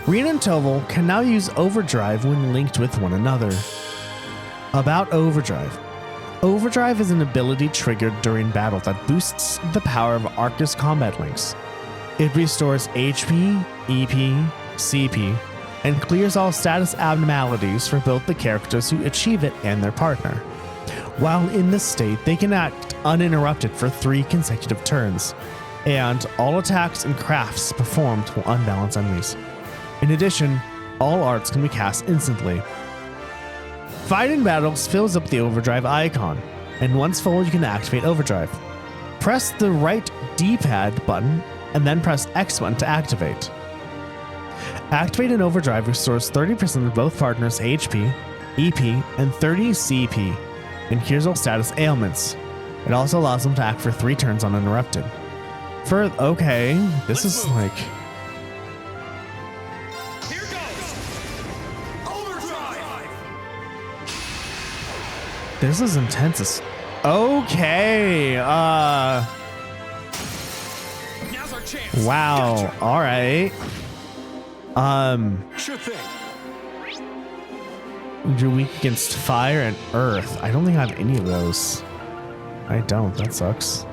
[SPEAKER 1] Reen and Toval can now use Overdrive when linked with one another. About Overdrive. Overdrive is an ability triggered during battle that boosts the power of Arcus combat links. It restores HP, EP, CP, and clears all status abnormalities for both the characters who achieve it and their partner. While in this state, they can act uninterrupted for 3 consecutive turns, and all attacks and crafts performed will unbalance enemies. In addition, all arts can be cast instantly. Fight in battles fills up the Overdrive icon, and once full, you can activate Overdrive. Press the right D-pad button, and then press X button to activate. Activate an Overdrive restores 30% of both partners' HP, EP, and 30 CP, and cures all status ailments. It also allows them to act for 3 turns uninterrupted. Okay, this is like...
[SPEAKER 6] Here goes. Overdrive.
[SPEAKER 1] This is intense. Okay,
[SPEAKER 6] Now's our chance.
[SPEAKER 1] wow,
[SPEAKER 6] Gotcha.
[SPEAKER 1] alright.
[SPEAKER 6] Sure thing.
[SPEAKER 1] You're weak against fire and earth. I don't think I have any of those. I don't, that sucks.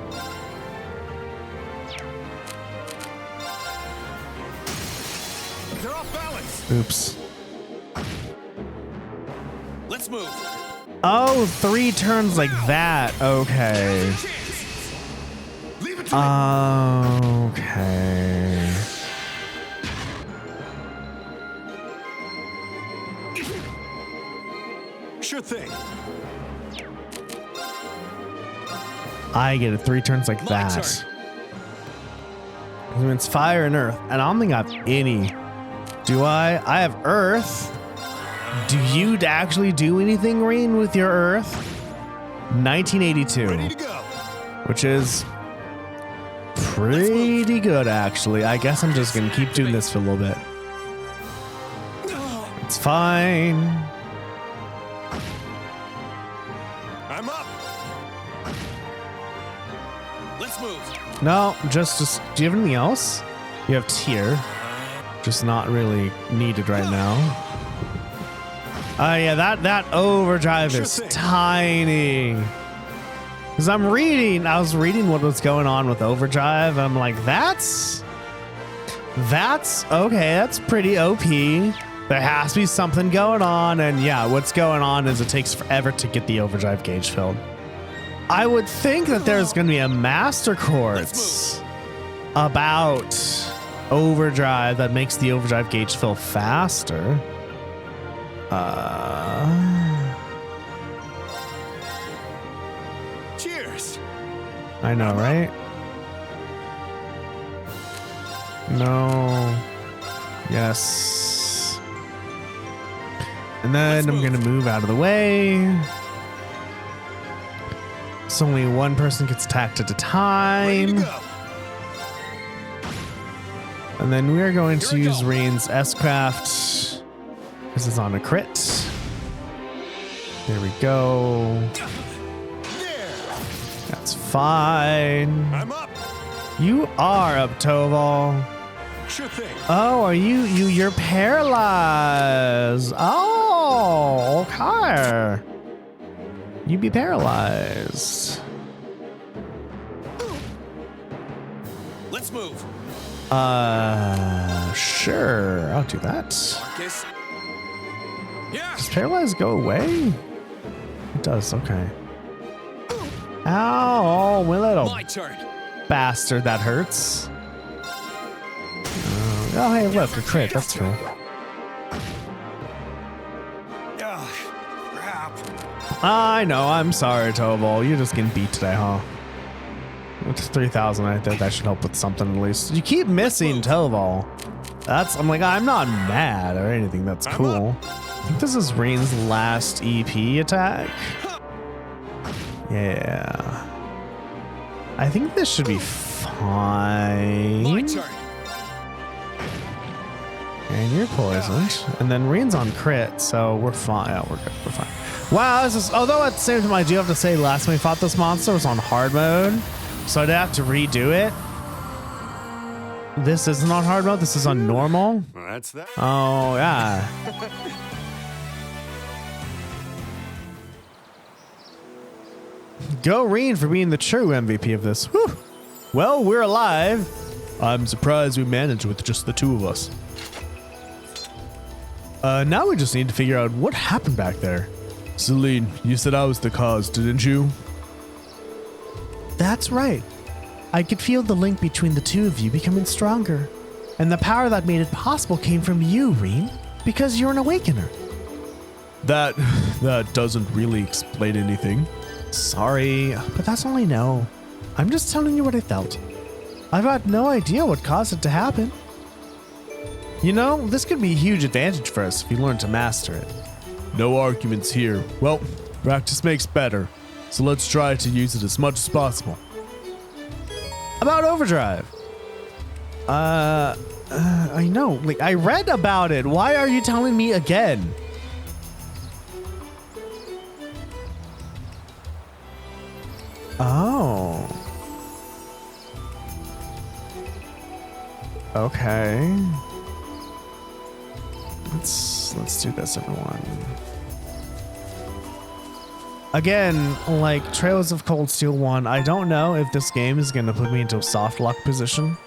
[SPEAKER 6] They're off balance.
[SPEAKER 1] Oops.
[SPEAKER 6] Let's move.
[SPEAKER 1] Oh, 3 turns like that. Okay.
[SPEAKER 6] Chance. Leave it to me.
[SPEAKER 1] Okay.
[SPEAKER 6] Sure thing.
[SPEAKER 1] I get it 3 turns like
[SPEAKER 6] My
[SPEAKER 1] that.
[SPEAKER 6] turn.
[SPEAKER 1] It's fire and earth, and I don't think I have any. Do I? I have earth. Do you actually do anything, Reen, with your earth? 1982,
[SPEAKER 6] Ready to go.
[SPEAKER 1] which is pretty good, actually. I guess I'm just gonna keep doing this for a little bit. It's fine.
[SPEAKER 6] I'm up. Let's move.
[SPEAKER 1] No, just. Do you have anything else? You have tier, just not really needed right now. Yeah, that overdrive
[SPEAKER 6] Sure
[SPEAKER 1] is
[SPEAKER 6] thing.
[SPEAKER 1] tiny. Because I was reading what was going on with overdrive. I'm like, that's okay. That's pretty OP. There has to be something going on. And yeah, what's going on is it takes forever to get the overdrive gauge filled. I would think that there's going to be a master course about overdrive that makes the overdrive gauge fill faster.
[SPEAKER 6] Cheers.
[SPEAKER 1] I know, right? No. Yes. And then I'm going to move out of the way. So only one person gets attacked at a
[SPEAKER 6] Ready to
[SPEAKER 1] time.
[SPEAKER 6] go.
[SPEAKER 1] And then we're going to
[SPEAKER 6] Here we
[SPEAKER 1] use
[SPEAKER 6] go.
[SPEAKER 1] Rain's S-Craft. This is on a crit. There we go.
[SPEAKER 6] There.
[SPEAKER 1] That's fine.
[SPEAKER 6] I'm up.
[SPEAKER 1] You are up, Toval.
[SPEAKER 6] Sure thing.
[SPEAKER 1] Oh, are you're paralyzed. Oh, okay. You be paralyzed.
[SPEAKER 6] Let's move.
[SPEAKER 1] Sure. I'll do that.
[SPEAKER 6] Kiss. Yeah.
[SPEAKER 1] Does paralyzed go away? It does, okay. Ow, my little
[SPEAKER 6] My turn.
[SPEAKER 1] bastard, that hurts. Oh, hey, look, a crit. That's cool.
[SPEAKER 6] Crap.
[SPEAKER 1] I know. I'm sorry, Toval. You're just getting beat today, huh? It's 3,000. I think that should help with something at least. You keep missing Toval. I'm like, I'm not mad or anything. That's cool. I think this is Rain's last EP attack. Yeah. I think this should be fine.
[SPEAKER 6] My turn.
[SPEAKER 1] And you're poisoned. And then Rain's on crit, so we're fine. Yeah, we're good. We're fine. Wow, this is, although at the same time I do have to say last time we fought this monster was on hard mode, so I'd have to redo it. This isn't on hard mode, this is on normal.
[SPEAKER 4] Well, that's that.
[SPEAKER 1] Oh, yeah. Go Reen for being the true MVP of this. Whew. Well, we're alive.
[SPEAKER 2] I'm surprised we managed with just the two of us.
[SPEAKER 1] Now we just need to figure out what happened back there.
[SPEAKER 2] Celine, you said I was the cause, didn't you?
[SPEAKER 1] That's right. I could feel the link between the two of you becoming stronger. And the power that made it possible came from you, Reen, because you're an awakener.
[SPEAKER 2] That doesn't really explain anything.
[SPEAKER 1] Sorry, but that's all I know. I'm just telling you what I felt. I've got no idea what caused it to happen. You know, this could be a huge advantage for us if we learn to master it.
[SPEAKER 2] No arguments here. Well, practice makes better, so let's try to use it as much as possible.
[SPEAKER 1] About overdrive. I know. Like, I read about it. Why are you telling me again? Oh. Okay. Let's do this, everyone. Again, like Trails of Cold Steel 1, I don't know if this game is going to put me into a soft lock position.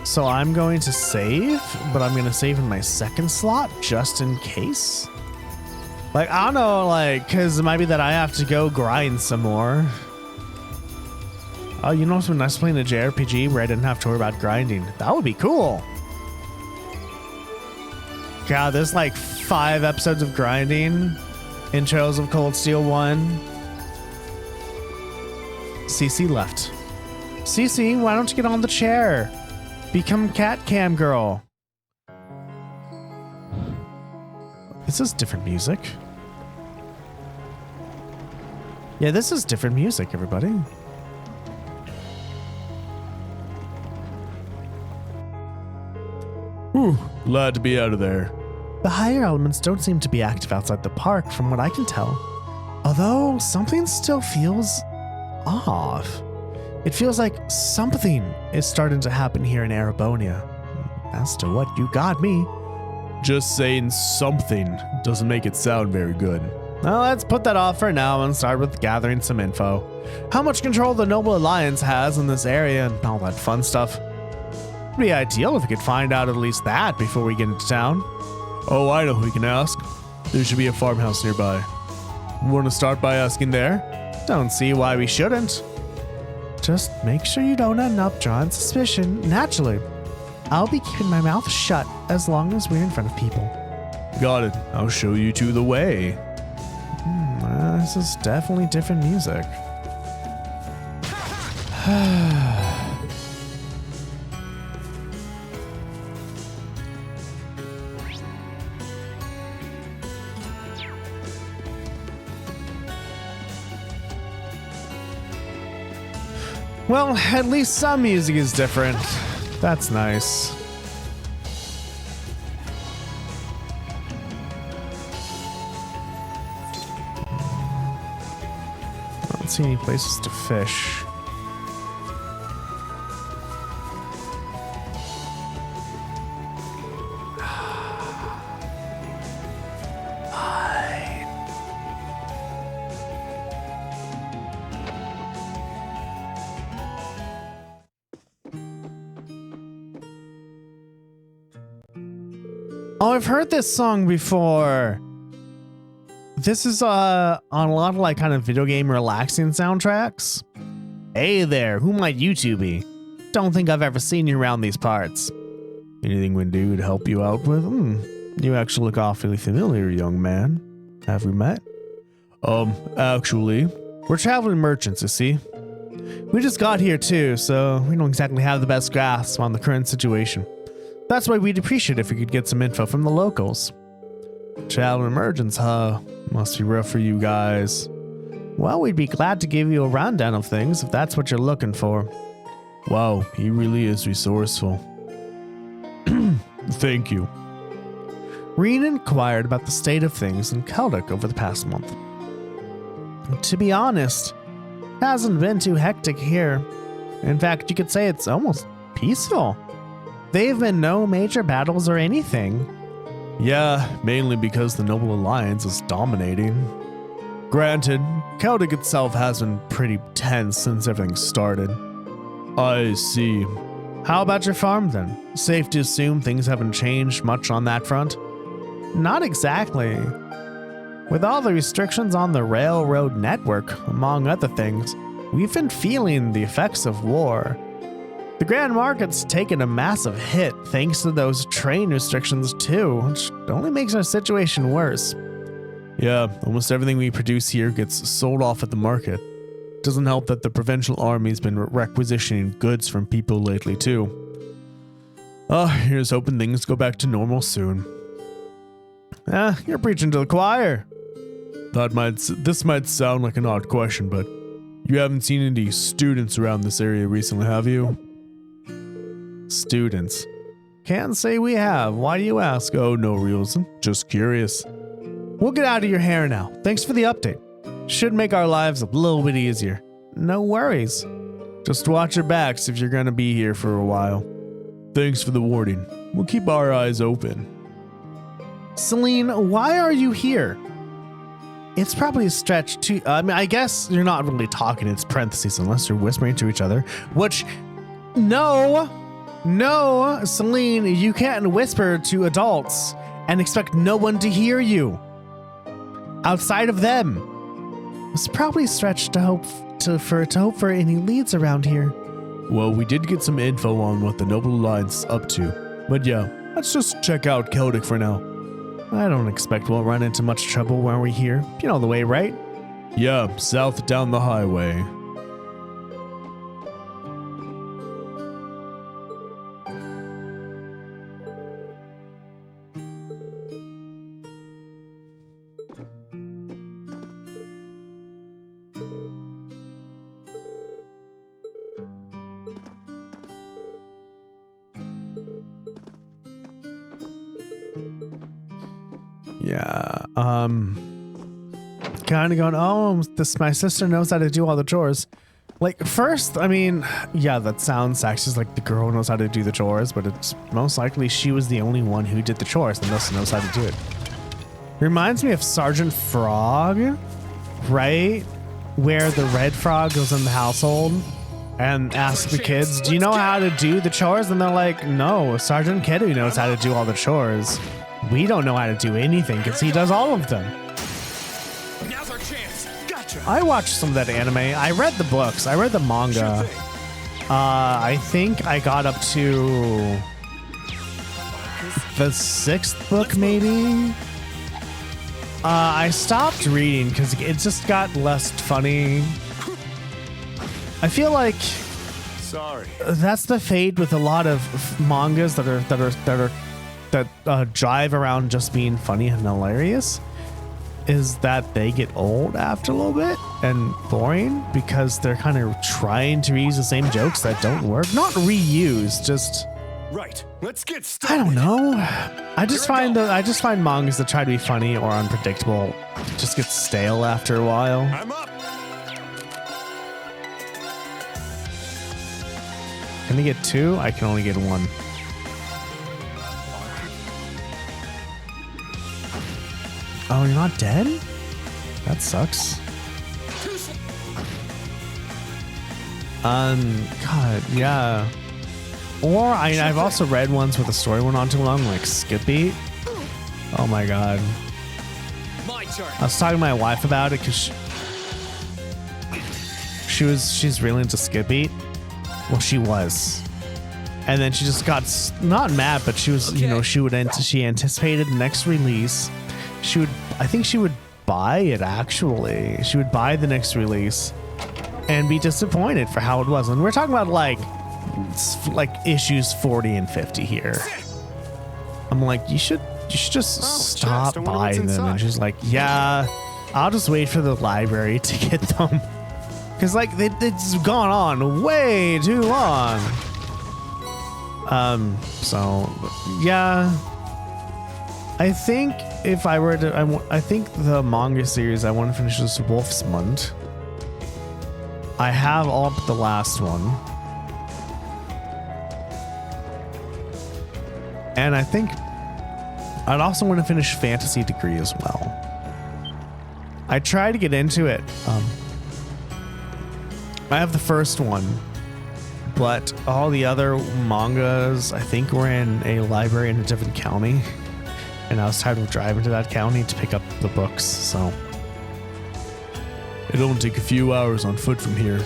[SPEAKER 1] So I'm going to save, but I'm going to save in my second slot just in case. Like, I don't know, like, because it might be that I have to go grind some more. Oh, you know what's been nice playing a JRPG where I didn't have to worry about grinding? That would be cool. God, there's like 5 episodes of grinding in Trails of Cold Steel 1. CC left. CC, why don't you get on the chair? Become cat cam girl. This is different music. Yeah, this is different music, everybody.
[SPEAKER 2] Whew, glad to be out of there.
[SPEAKER 1] The higher elements don't seem to be active outside the park, from what I can tell. Although, something still feels off. It feels like something is starting to happen here in Arabonia. As to what, you got me.
[SPEAKER 2] Just saying something doesn't make it sound very good.
[SPEAKER 1] Well, let's put that off for now and start with gathering some info. How much control the Noble Alliance has in this area and all that fun stuff. It'd be ideal if we could find out at least that before we get into town.
[SPEAKER 2] Oh, I know who we can ask. There should be a farmhouse nearby. Want to start by asking there?
[SPEAKER 1] Don't see why we shouldn't. Just make sure you don't end up drawing suspicion naturally. I'll be keeping my mouth shut as long as we're in front of people.
[SPEAKER 2] Got it. I'll show you to the way.
[SPEAKER 1] This is definitely different music. Well, at least some music is different. That's nice. I don't see any places to fish. Oh, I've heard this song before. This is on a lot of like kind of video game relaxing soundtracks. Hey there, who might you two be? Don't think I've ever seen you around these parts. Anything we can do to help you out with? You actually look awfully familiar, young man. Have we met?
[SPEAKER 2] Actually,
[SPEAKER 1] We're traveling merchants, you see. We just got here too, so we don't exactly have the best grasp on the current situation. That's why we'd appreciate if we could get some info from the locals. Child emergence, huh? Must be rough for you guys. Well, we'd be glad to give you a rundown of things if that's what you're looking for.
[SPEAKER 2] Wow, he really is resourceful. Thank you.
[SPEAKER 1] Reen inquired about the state of things in Celdic over the past month. To be honest, it hasn't been too hectic here. In fact, you could say it's almost peaceful. There've been no major battles or anything.
[SPEAKER 2] Yeah, mainly because the Noble Alliance is dominating. Granted, Celdic itself has been pretty tense since everything started. I see.
[SPEAKER 1] How about your farm then? Safe to assume things haven't changed much on that front? Not exactly. With all the restrictions on the railroad network, among other things, we've been feeling the effects of war. The Grand Market's taken a massive hit thanks to those train restrictions too, which only makes our situation worse.
[SPEAKER 2] Yeah, almost everything we produce here gets sold off at the market. Doesn't help that the provincial army's been requisitioning goods from people lately too. Here's hoping things go back to normal soon.
[SPEAKER 1] You're preaching to the choir.
[SPEAKER 2] This might sound like an odd question, but you haven't seen any students around this area recently, have you?
[SPEAKER 1] Students. Can't say we have. Why do you ask?
[SPEAKER 2] Oh, no reason. Just curious.
[SPEAKER 1] We'll get out of your hair now. Thanks for the update. Should make our lives a little bit easier. No worries.
[SPEAKER 2] Just watch your backs if you're gonna be here for a while. Thanks for the warning. We'll keep our eyes open.
[SPEAKER 1] Celine, why are you here? It's probably a stretch too. I guess you're not really talking. It's parentheses unless you're whispering to each other. Which, no, Celine, you can't whisper to adults and expect no one to hear you. Outside of them, it's probably a stretch to hope for any leads around here.
[SPEAKER 2] Well, we did get some info on what the Noble Alliance is up to, but yeah, let's just check out Celdic for now.
[SPEAKER 1] I don't expect we'll run into much trouble when we're here. You know the way, right?
[SPEAKER 2] Yeah, south down the highway.
[SPEAKER 1] Yeah, kind of going, oh, my sister knows how to do all the chores. Like, first, I mean, yeah, that sounds sexist, like the girl knows how to do the chores, but it's most likely she was the only one who did the chores and thus knows how to do it. Reminds me of Sergeant Frog, right? Where the red frog goes in the household and asks the kids, do you know how to do the chores? And they're like, no, Sergeant Kiddo knows how to do all the chores. We don't know how to do anything because he does all of them.
[SPEAKER 6] Now's our chance. Gotcha.
[SPEAKER 1] I watched some of that anime. I read the books. I read the manga. I think I got up to the 6th book, maybe. I stopped reading because it just got less funny. I feel like that's the fate with a lot of mangas that drive around just being funny and hilarious, is that they get old after a little bit and boring because they're kind of trying to reuse the same jokes that don't work. Not reuse, just
[SPEAKER 6] right. Let's get started.
[SPEAKER 1] I don't know. I just find mangas that try to be funny or unpredictable just get stale after a while.
[SPEAKER 6] I'm up.
[SPEAKER 1] Can I get 2? I can only get 1. Oh, you're not dead? That sucks. God, yeah. Or I've also read ones where the story went on too long, like Skip Beat. Oh my god.
[SPEAKER 6] My turn.
[SPEAKER 1] I was talking to my wife about it because she's really into Skip Beat. Well, she was. And then she just got not mad, but she was, she anticipated the next release. I think she would buy it actually. She would buy the next release and be disappointed for how it was. And we're talking about like issues 40 and 50 here. I'm like, you should just stop
[SPEAKER 4] chest. I wonder what's
[SPEAKER 1] buying them. And
[SPEAKER 4] inside.
[SPEAKER 1] she's like, yeah, I'll just wait for the library to get them. Because, like, it's gone on way too long. So, yeah. I think if I were to, I think the manga series, I want to finish this Wolfsmund. I have all but the last one. And I think I'd also want to finish Fantasy Degree as well. I tried to get into it. I have the first one, but all the other mangas, I think, were in a library in a different county. And I was tired of driving to that county to pick up the books, so.
[SPEAKER 2] It'll only take a few hours on foot from here.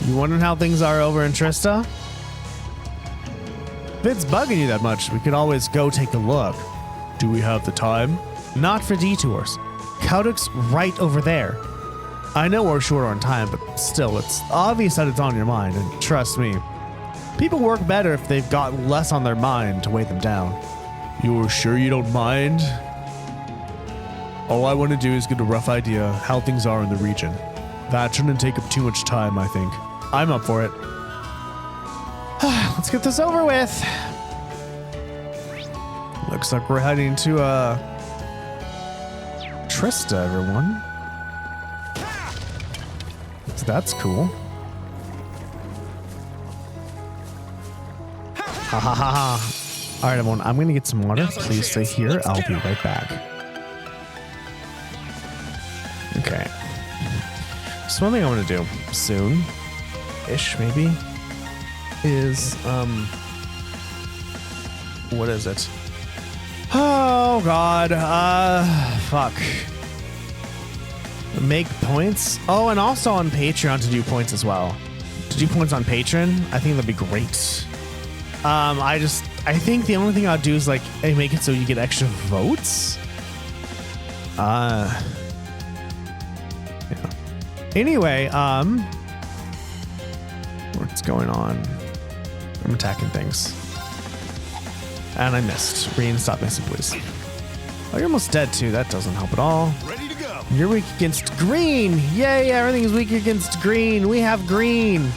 [SPEAKER 1] You wondering how things are over in Trista? If it's bugging you that much, we could always go take a look.
[SPEAKER 2] Do we have the time?
[SPEAKER 1] Not for detours. Caldic's right over there. I know we're short on time, but still, it's obvious that it's on your mind, and trust me, people work better if they've got less on their mind to weigh them down.
[SPEAKER 2] You're sure you don't mind? All I want to do is get a rough idea how things are in the region. That shouldn't take up too much time, I think.
[SPEAKER 1] I'm up for it. Let's get this over with. Looks like we're heading to Trista, everyone. So that's cool. Ha ha ha ha. All right, everyone, I'm going to get some water. Please stay here. I'll be right back. Okay. So one thing I want to do soon-ish, maybe, is, what is it? Oh, God. Fuck. Make points. Oh, and also on Patreon to do points as well. To do points on Patreon, I think that'd be great. I think the only thing I'll do is, like, make it so you get extra votes. Yeah. Anyway, what's going on? I'm attacking things. And I missed. Green, stop missing, please. Oh, you're almost dead, too. That doesn't help at all.
[SPEAKER 6] Ready to go.
[SPEAKER 1] You're weak against green. Yay, everything is weak against green. We have green.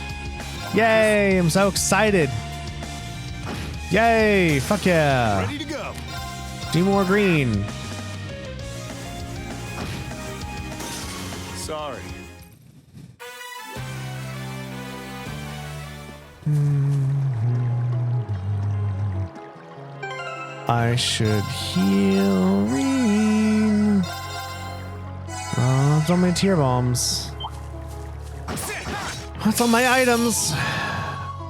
[SPEAKER 1] Yay, I'm so excited. Yay, fuck yeah.
[SPEAKER 6] Ready to go.
[SPEAKER 1] Do more green.
[SPEAKER 6] Sorry.
[SPEAKER 1] I should heal green. Oh, it's on my tier bombs. What's on my items?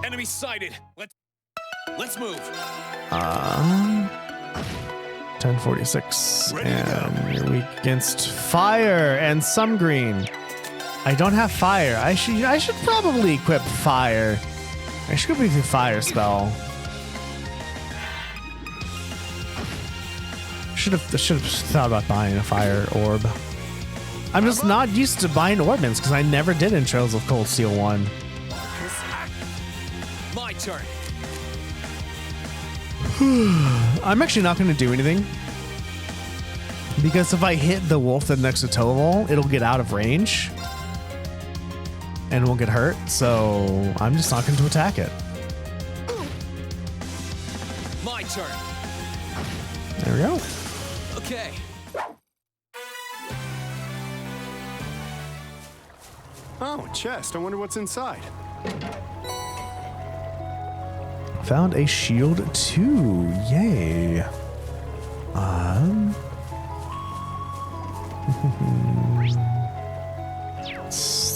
[SPEAKER 6] Enemy sighted. Let's move.
[SPEAKER 1] 1046.
[SPEAKER 6] Ready to
[SPEAKER 1] And you're weak against fire and some green. I don't have fire. I should probably equip fire. I should equip the fire spell. Should have thought about buying a fire orb. I'm just not used to buying ordnance because I never did in Trails of Cold Steel 1.
[SPEAKER 6] My turn.
[SPEAKER 1] I'm actually not going to do anything. Because if I hit the wolf that's next to Toval, it'll get out of range. And won't get hurt. So I'm just not going to attack it.
[SPEAKER 6] My turn.
[SPEAKER 1] There we go.
[SPEAKER 6] Okay.
[SPEAKER 4] Oh, a chest. I wonder what's inside.
[SPEAKER 1] Found a shield too. Yay.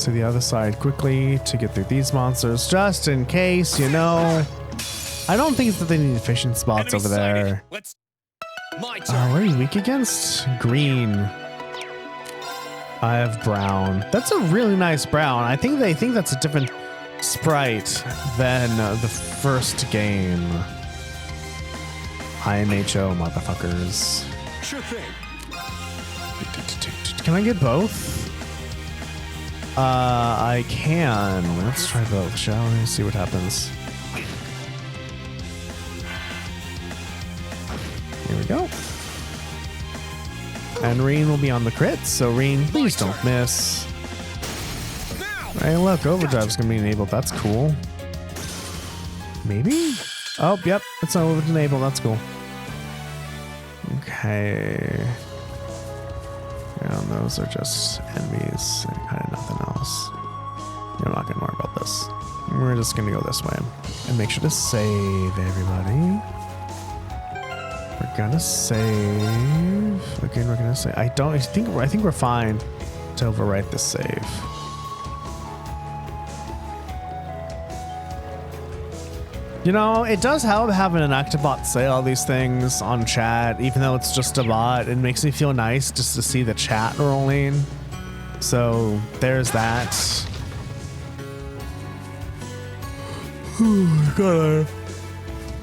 [SPEAKER 1] To the other side quickly to get through these monsters, just in case, you know. I don't think that they need efficient spots
[SPEAKER 6] Enemy
[SPEAKER 1] over
[SPEAKER 6] sighted.
[SPEAKER 1] there.
[SPEAKER 6] Let's. My turn.
[SPEAKER 1] What are you weak against? Green. I have brown. That's a really nice brown. I think they think that's a different sprite than the first game. IMHO, motherfuckers.
[SPEAKER 6] Sure thing.
[SPEAKER 1] Can I get both? I can. Let's try both, shall we? See what happens. Here we go. And Reen will be on the crits, so Reen, please don't miss. Hey, look, overdrive's gonna be enabled. That's cool. Maybe? Oh, yep, it's enabled. That's cool. Okay. Yeah, those are just enemies and kind of nothing else. I'm not gonna worry about this. We're just gonna go this way and make sure to save, everybody. We're gonna save. Again, we're gonna save. I think we're fine to overwrite the save. You know, it does help having an Octobot say all these things on chat, even though it's just a bot. It makes me feel nice just to see the chat rolling. So there's that. God,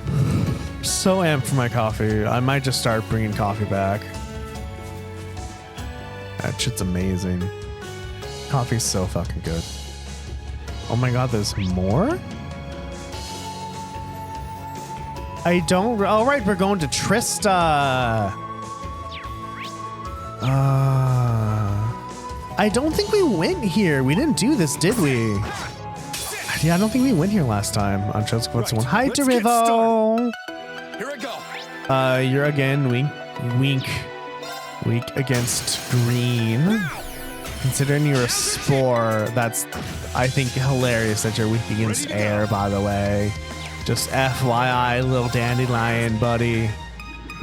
[SPEAKER 1] I'm so amped for my coffee. I might just start bringing coffee back. That shit's amazing. Coffee's so fucking good. Oh my god, there's more? All right, we're going to Trista. I don't think we went here. We didn't do this, did we? Yeah, I don't think we went here last time on Chosen Quest 1. Hi, Derivo.
[SPEAKER 6] Here I go.
[SPEAKER 1] You're again weak against green. Considering you're a spore, that's, I think, hilarious that you're weak against air, by the way. Just FYI, little dandelion buddy.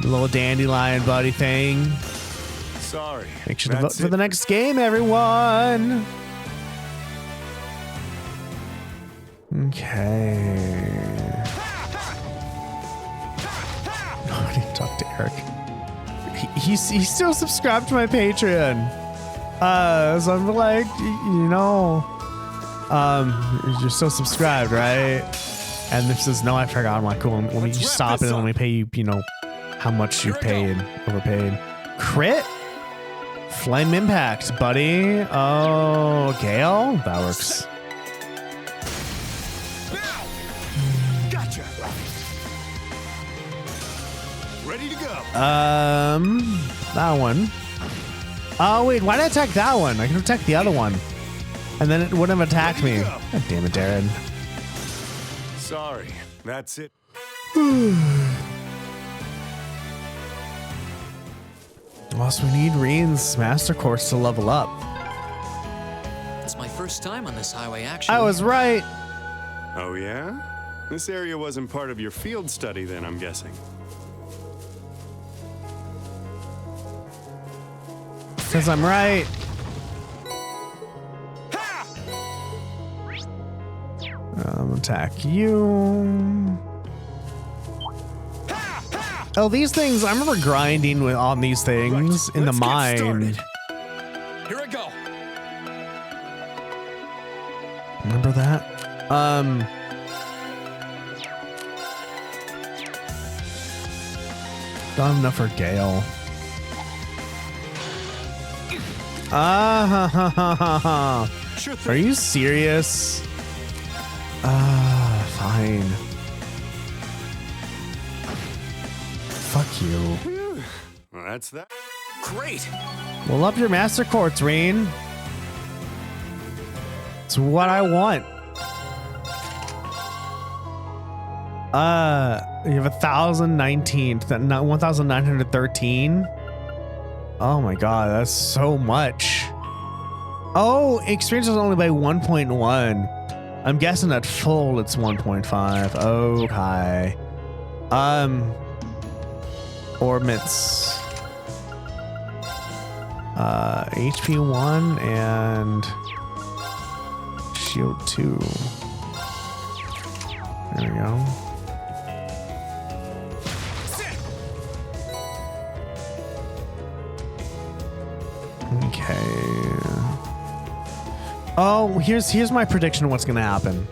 [SPEAKER 1] Little dandelion buddy thing.
[SPEAKER 4] Sorry.
[SPEAKER 1] Make sure to vote for the next game, everyone. Okay. I need to talk to Eric. He's still subscribed to my Patreon. So I'm like, you know, you're still subscribed, right? And this says, no, I forgot. I'm like, cool. Let me just stop it and let me pay you, you know, how much you've paid, overpaid. Crit? Flame impact, buddy. Oh, Gale? That works.
[SPEAKER 6] Gotcha. Ready to go.
[SPEAKER 1] That one. Oh, wait, why did I attack that one? I could have attacked the other one. And then it wouldn't have attacked me. God damn it, Darren.
[SPEAKER 4] Sorry, that's it.
[SPEAKER 1] Also, we need Reen's Master Course to level up.
[SPEAKER 7] It's my first time on this highway, actually.
[SPEAKER 1] I was right.
[SPEAKER 4] Oh yeah? This area wasn't part of your field study then, I'm guessing.
[SPEAKER 1] Because I'm right. Attack you. Oh, these things, I remember grinding on these things in the mine.
[SPEAKER 6] Here I go.
[SPEAKER 1] Remember that? Don't have enough for Gale. Are you serious? Fine. Fuck you.
[SPEAKER 4] Well, that's that.
[SPEAKER 6] Great.
[SPEAKER 1] Well, up your Master Courts, Reen. It's what I want. You have 1,019, 1,913. Oh my god, that's so much. Oh, experience is only by 1.1. I'm guessing at full it's 1.5. Okay. Orbits. HP 1 and shield 2. There we go. Okay. Oh, here's my prediction of what's gonna happen.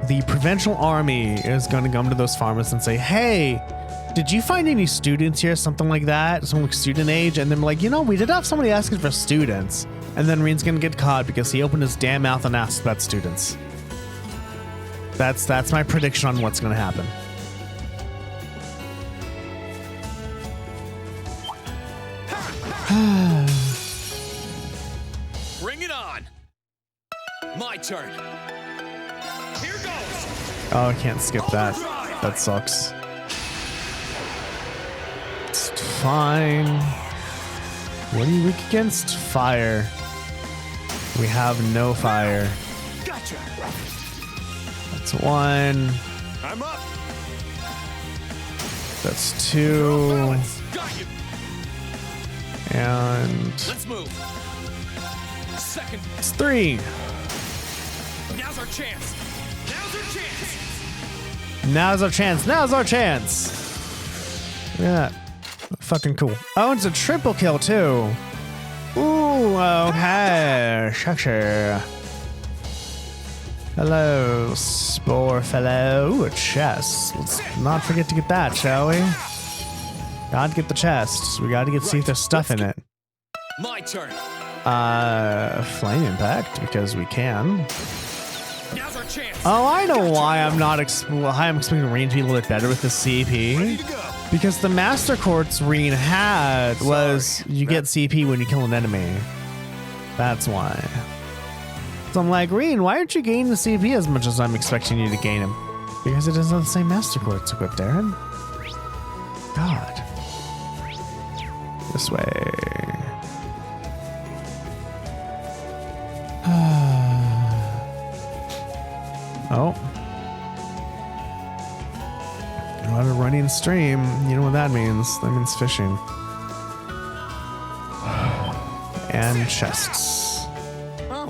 [SPEAKER 1] The provincial army is gonna come to those farmers and say, hey, did you find any students here? Something like that, someone like student age. And then like, you know, we did have somebody asking for students. And then Reen's gonna get caught because he opened his damn mouth and asked about students. That's my prediction on what's gonna happen.
[SPEAKER 6] Bring it on. My turn. Here goes.
[SPEAKER 1] Oh, I can't skip that. That sucks. It's fine. What are you weak against? Fire. We have no fire.
[SPEAKER 6] Gotcha.
[SPEAKER 1] That's 1.
[SPEAKER 6] I'm up.
[SPEAKER 1] That's 2.
[SPEAKER 6] Got you.
[SPEAKER 1] And
[SPEAKER 6] Let's move. Second.
[SPEAKER 1] it's 3.
[SPEAKER 6] Now's our chance. Now's our chance.
[SPEAKER 1] Now's our chance. Now's our chance. Look at that. Fucking cool. Oh, it's a triple kill too. Ooh, okay. Sure. Hello, Spore fellow. Ooh, a chest. Let's not forget to get that, shall we? Gotta get the chest. We gotta see if there's stuff in it.
[SPEAKER 6] My turn.
[SPEAKER 1] Flame impact, because we can.
[SPEAKER 6] Now's our chance.
[SPEAKER 1] Oh, I know why I'm not I'm expecting range to be a little bit better with the CP.
[SPEAKER 6] Ready to go.
[SPEAKER 1] Because the Master Quartz Reen had was you get CP when you kill an enemy. That's why. So I'm like, Reen, why aren't you gaining the CP as much as I'm expecting you to gain him? Because it doesn't have the same Master Quartz equipped, Darren. God. This way. Oh. What a running stream. You know what that means. That means fishing. And chests.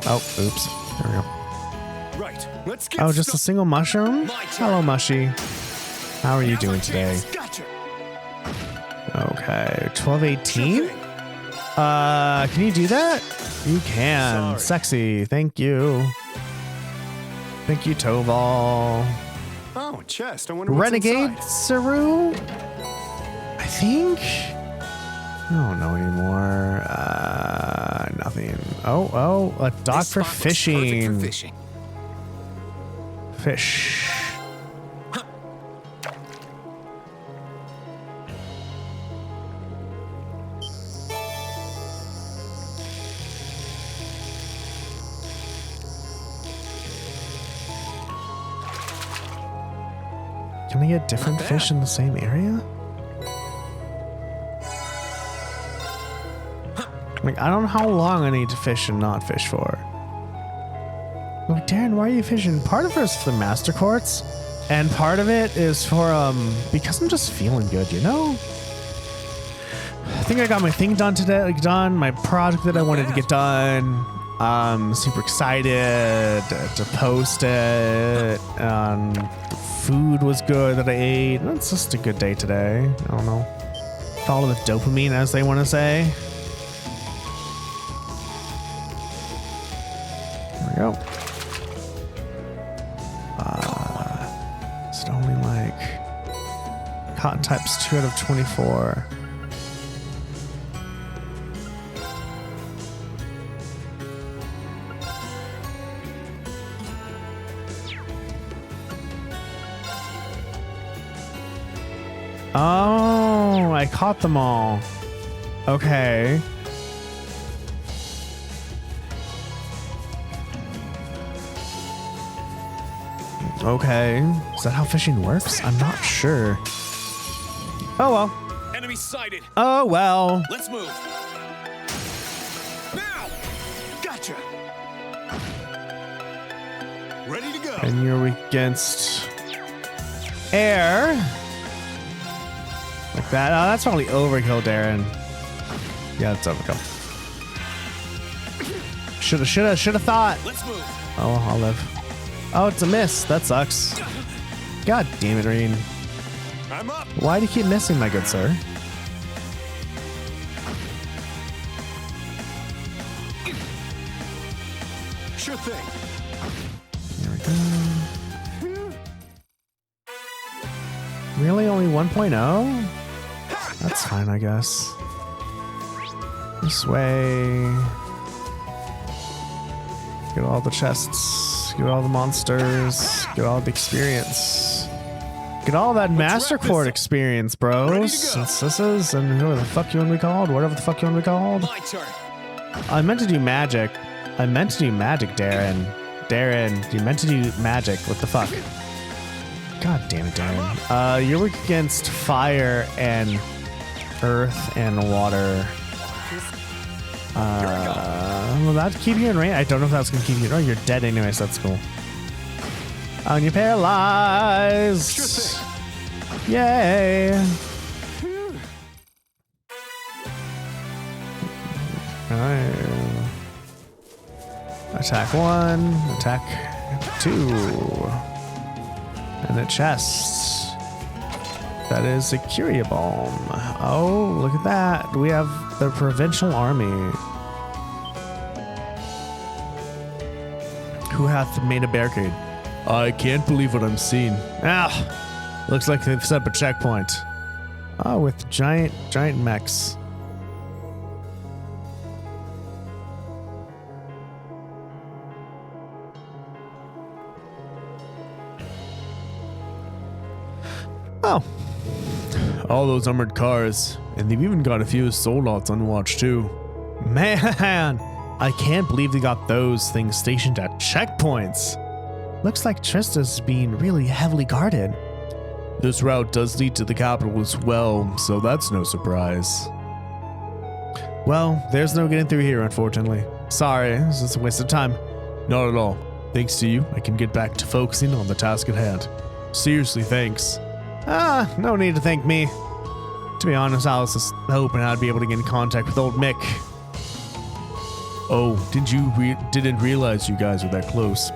[SPEAKER 1] Oh, oops. There we go.
[SPEAKER 6] Right. Let's get
[SPEAKER 1] Oh, just a single mushroom?
[SPEAKER 6] My turn.
[SPEAKER 1] Hello, Mushy. How are you
[SPEAKER 6] Now's
[SPEAKER 1] doing
[SPEAKER 6] our
[SPEAKER 1] today?
[SPEAKER 6] chance. Gotcha.
[SPEAKER 1] Okay, 1218? Can you do that? You can.
[SPEAKER 6] Sorry.
[SPEAKER 1] Sexy. Thank you. Thank you, Toval.
[SPEAKER 4] Oh, chest. I wonder what's
[SPEAKER 1] Renegade
[SPEAKER 4] inside.
[SPEAKER 1] Saru? I think? I don't know anymore. Nothing. Oh, a dock
[SPEAKER 7] This
[SPEAKER 1] for
[SPEAKER 7] spot looks perfect
[SPEAKER 1] fishing.
[SPEAKER 7] for fishing.
[SPEAKER 1] Fish. Can I get different
[SPEAKER 6] Not
[SPEAKER 1] fish
[SPEAKER 6] bad.
[SPEAKER 1] in the same area? Like, I don't know how long I need to fish and not fish for. Like, Darren, why are you fishing? Part of it is for the Master Quartz, and part of it is for, because I'm just feeling good, you know? I think I got my thing done today, my project that I wanted to get done. Super excited to post it. The food was good that I ate. It's just a good day today. I don't know. Follow the dopamine, as they want to say. There we go. It's only like cotton types 2 out of 24. Oh, I caught them all. Okay. Okay. Is that how fishing works? I'm not sure. Oh well.
[SPEAKER 6] Enemy sighted.
[SPEAKER 1] Oh well.
[SPEAKER 6] Let's move. Now. Gotcha. Ready to go.
[SPEAKER 1] And you're against air. Like that. Oh, that's probably overkill, Darren. Yeah, it's overkill. Shoulda thought.
[SPEAKER 6] Let's move.
[SPEAKER 1] Oh, I'll live. Oh, it's a miss. That sucks. God damn it, Reen.
[SPEAKER 6] I'm up.
[SPEAKER 1] Why do you keep missing, my good sir?
[SPEAKER 6] Sure thing.
[SPEAKER 1] There we go. Really? Only 1.0? That's fine, I guess. This way. Get all the chests. Get all the monsters. Get all the experience. Get all that Master
[SPEAKER 6] wrap this
[SPEAKER 1] Chord
[SPEAKER 6] up.
[SPEAKER 1] experience, bros. Sisters, and whatever the fuck you want to be called, whatever the fuck you want to be called.
[SPEAKER 6] My turn.
[SPEAKER 1] I meant to do magic. Darren. Darren, you meant to do magic. What the fuck? God damn it, Darren. You're weak against fire and earth and water. Will that keep you in range? I don't know if that's gonna keep you. Oh, you're dead anyway, so that's cool. Oh, and you're paralyzed.
[SPEAKER 6] Sure thing.
[SPEAKER 1] Yay. Alright. Attack 1, attack 2. And a chest. That is a Curia Bomb. Oh, look at that. We have the Provincial Army. Who hath made a barricade?
[SPEAKER 2] I can't believe what I'm seeing.
[SPEAKER 1] Ah, looks like they've set up a checkpoint. Oh, with giant mechs. Oh,
[SPEAKER 2] All those armored cars, and they've even got a few soul lots on watch too.
[SPEAKER 1] man, I can't believe they got those things stationed at checkpoints. Looks like Trista's being really heavily guarded.
[SPEAKER 2] This route does lead to the capital as well, so that's no surprise.
[SPEAKER 1] Well, there's no getting through here, unfortunately. Sorry, this is a waste of time.
[SPEAKER 2] Not at all. Thanks to you, I can get back to focusing on the task at hand. Seriously, thanks.
[SPEAKER 1] Ah, no need to thank me. To be honest, I was just hoping I'd be able to get in contact with old Mick.
[SPEAKER 2] Oh, didn't realize you guys were that close.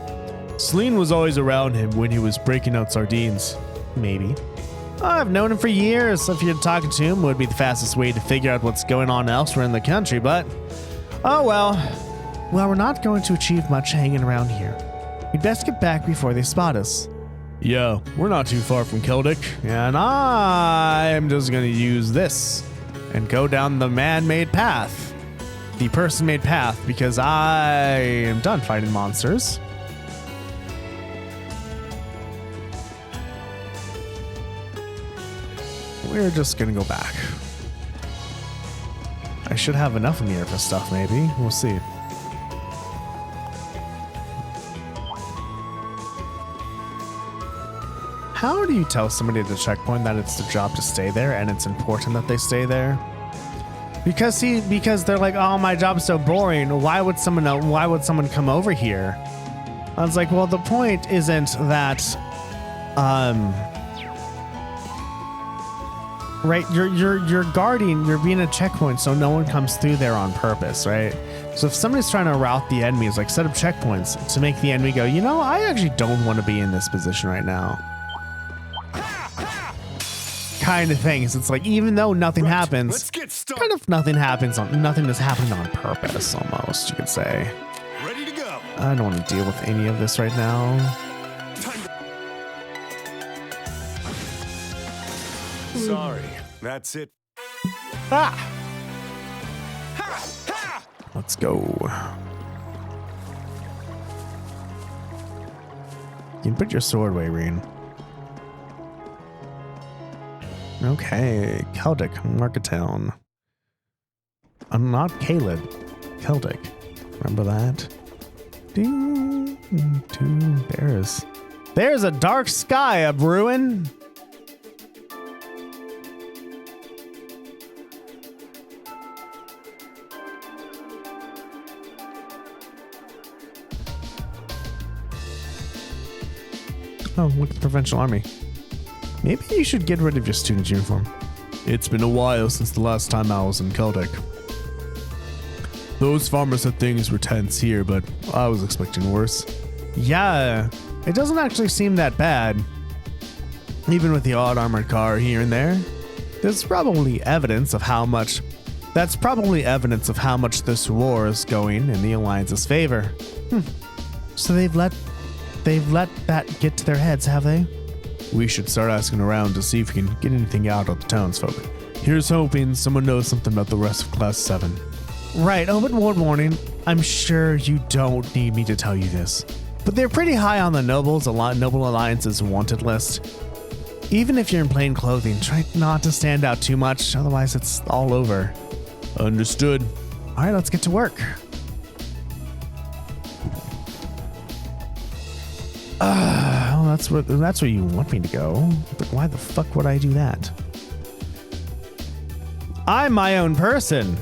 [SPEAKER 2] Celine was always around him when he was breaking out sardines.
[SPEAKER 1] Maybe. I've known him for years. If you're talking to him, would be the fastest way to figure out what's going on elsewhere in the country, but... Oh well. Well, we're not going to achieve much hanging around here. We'd best get back before they spot us.
[SPEAKER 2] Yeah, we're not too far from Celdic.
[SPEAKER 1] And I'm just going to use this and go down the man-made path. The person-made path, because I am done fighting monsters. We're just going to go back. I should have enough in the air for stuff, maybe. We'll see. How do you tell somebody at the checkpoint that it's their job to stay there and it's important that they stay there? Because they're like, oh, my job's so boring. Why would someone come over here? I was like, well, the point isn't that, right? You're guarding. You're being a checkpoint, so no one comes through there on purpose, right? So if somebody's trying to rout the enemies, like set up checkpoints to make the enemy go, you know, I actually don't want to be in this position right now. Kind of things. It's like, even though nothing happens,
[SPEAKER 6] Let's get started.
[SPEAKER 1] kind of nothing is happening on purpose, almost, you could say.
[SPEAKER 6] Ready to go.
[SPEAKER 1] I don't want to deal with any of this right now.
[SPEAKER 4] Sorry, that's it.
[SPEAKER 1] Ah! Let's go. You can put your sword away, Reen. Okay, Celdic, Marketown. I'm not Calid, Celdic. Remember that? Ding, there's a dark sky a brewing. Oh, look at the Provincial Army. Maybe you should get rid of your student uniform.
[SPEAKER 2] It's been a while since the last time I was in Celdic. Those farmers said things were tense here, but I was expecting worse.
[SPEAKER 1] Yeah, it doesn't actually seem that bad. Even with the odd armored car here and there. There's probably evidence of how much... That's probably evidence of how much this war is going in the Alliance's favor. So they've let that get to their heads, have they?
[SPEAKER 2] We should start asking around to see if we can get anything out of the townsfolk. Here's hoping someone knows something about the rest of Class 7.
[SPEAKER 1] Right, oh, but one warning. I'm sure you don't need me to tell you this, but they're pretty high on the Noble Alliance's wanted list. Even if you're in plain clothing, try not to stand out too much, otherwise it's all over.
[SPEAKER 2] Understood.
[SPEAKER 1] All right, let's get to work. Oh, that's where you want me to go. But why the fuck would I do that? I'm my own person.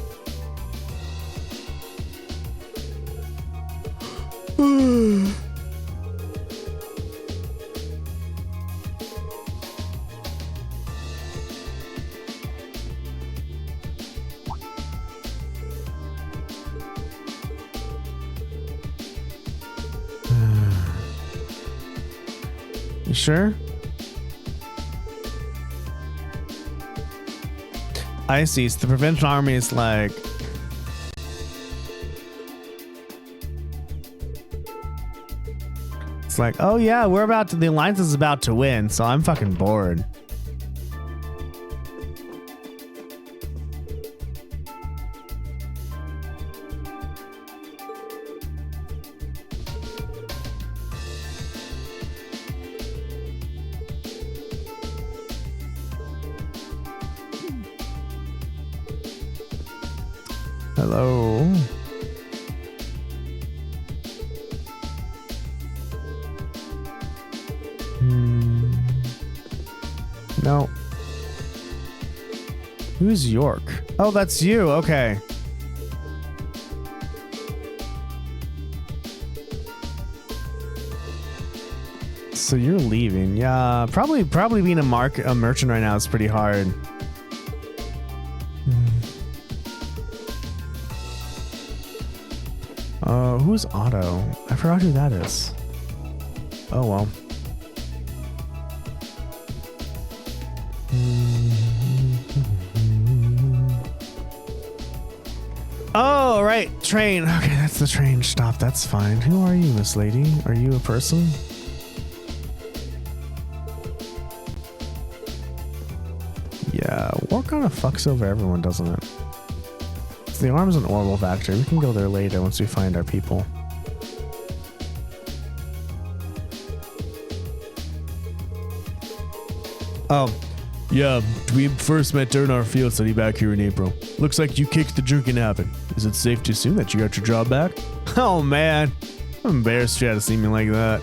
[SPEAKER 1] You sure? I see. So the Provincial Army is like... It's like, oh yeah, the Alliance is about to win, so I'm fucking bored. Hello. No. Who's York? Oh, that's you. Okay. So you're leaving. Yeah, probably being a merchant right now is pretty hard. Who's Otto? I forgot who that is. Oh well. Oh, right. Train. Okay, that's the train stop. That's fine. Who are you, Miss Lady? Are you a person? Yeah, war kind of fucks over everyone, doesn't it? So the arm's an orbital factory. We can go there later once we find our people.
[SPEAKER 2] Oh, yeah, we first met during our field study back here in April. Looks like you kicked the jerk in habit. Is it safe to assume that you got your job back?
[SPEAKER 1] Oh man, I'm embarrassed you had to see me like that.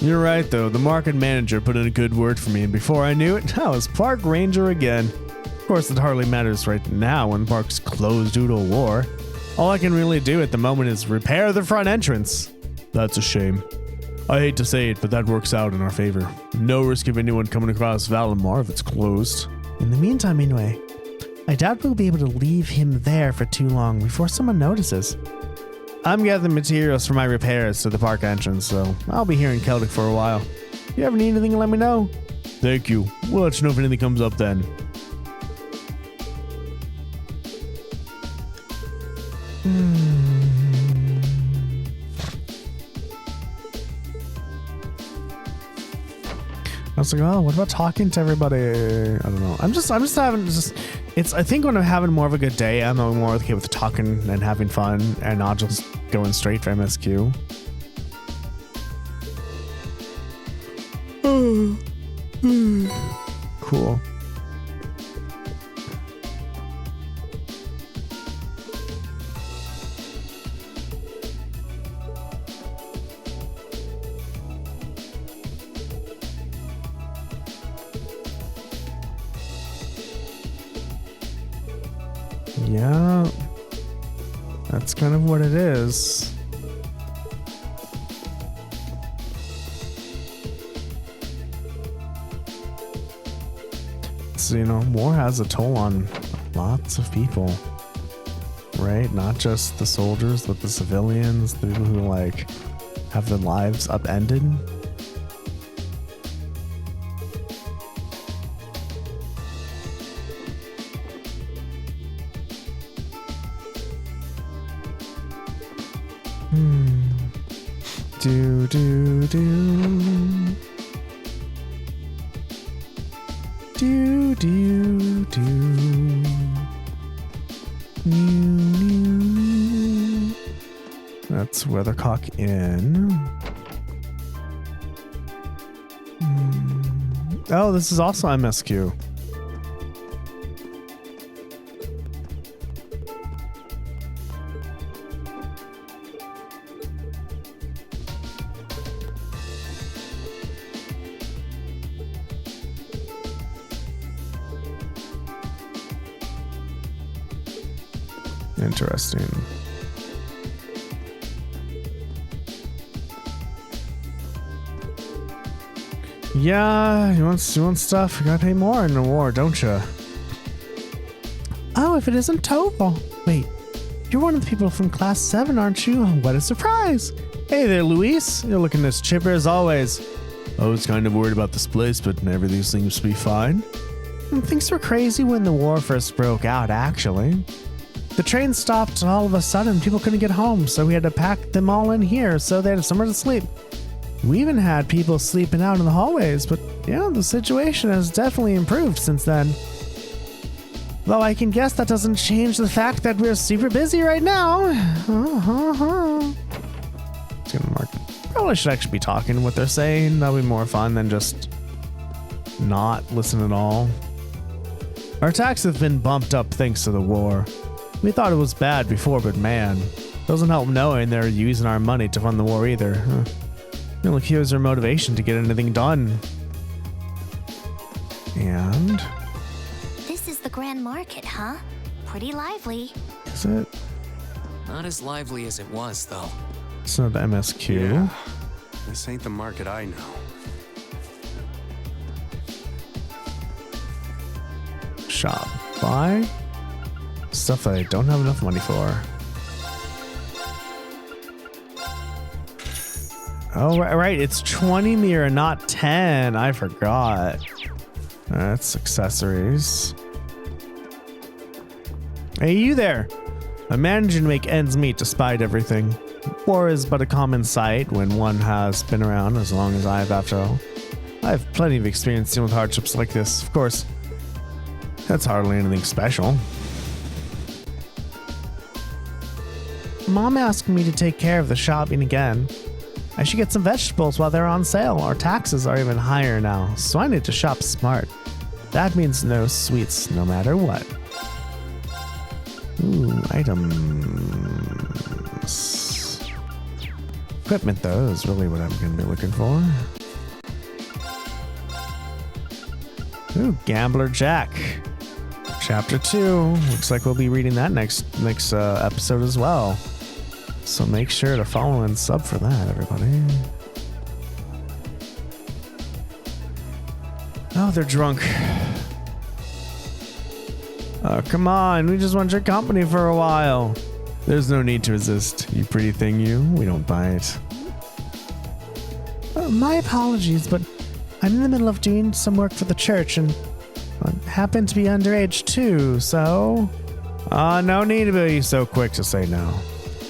[SPEAKER 2] You're right though, the market manager put in a good word for me, and before I knew it,
[SPEAKER 1] I was park ranger again. Of course, it hardly matters right now when the park's closed due to a war. All I can really do at the moment is repair the front entrance.
[SPEAKER 2] That's a shame. I hate to say it, but that works out in our favor. No risk of anyone coming across Valimar if it's closed.
[SPEAKER 1] In the meantime, anyway, I doubt we'll be able to leave him there for too long before someone notices. I'm gathering materials for my repairs to the park entrance, so I'll be here in Celdic for a while. If you ever need anything, let me know.
[SPEAKER 2] Thank you. We'll let you know if anything comes up then.
[SPEAKER 1] I was like, oh, what about talking to everybody? I don't know. I'm just having it's, I think when I'm having more of a good day, I'm more okay with talking and having fun and not just going straight for MSQ. Cool. Yeah, that's kind of what it is. So, you know, war has a toll on lots of people, right? Not just the soldiers, but the civilians, the people who like have their lives upended. Do do do do do do. That's Weathercock Inn. Oh, this is also MSQ. Interesting. Yeah, you want stuff? You gotta pay more in the war, don't you? Oh, if it isn't Tobal. Wait, you're one of the people from Class 7, aren't you? What a surprise. Hey there, Luis. You're looking as chipper as always. I was kind of worried about this place, but everything seems to be fine. Things were crazy when the war first broke out, actually. The train stopped and all of a sudden people couldn't get home, so we had to pack them all in here so they had somewhere to sleep. We even had people sleeping out in the hallways, but yeah, the situation has definitely improved since then. Though I can guess that doesn't change the fact that we're super busy right now. It's gonna mark. Probably should actually be talking what they're saying. That'll be more fun than just not listen at all. Our attacks have been bumped up thanks to the war. We thought it was bad before, but man, doesn't help knowing they're using our money to fund the war either. It only kills their motivation to get anything done. And
[SPEAKER 5] This is the Grand Market, huh? Pretty lively.
[SPEAKER 1] is it?
[SPEAKER 7] Not as lively as it was, though.
[SPEAKER 1] It's not the MSQ.
[SPEAKER 4] Yeah. This ain't the market I know.
[SPEAKER 1] Shop. Buy stuff that I don't have enough money for. Oh, right. It's 20 mirror, not 10. I forgot. That's accessories. Hey, you there. I'm managing to make ends meet despite everything. War is but a common sight when one has been around as long as I have, after all. I have plenty of experience dealing with hardships like this. Of course, that's hardly anything special. Mom asked me to take care of the shopping again. I should get some vegetables while they're on sale. Our taxes are even higher now, so I need to shop smart. That means no sweets no matter what. Ooh, items. Equipment, though, is really what I'm going to be looking for. Ooh, Gambler Jack. Chapter 2. Looks like we'll be reading that next episode as well. So make sure to follow and sub for that, everybody. Oh, they're drunk. Oh, come on. We just want your company for a while. There's no need to resist, you pretty thing, you. We don't bite. My apologies, but I'm in the middle of doing some work for the church and happen to be underage too, so... no need to be so quick to say no.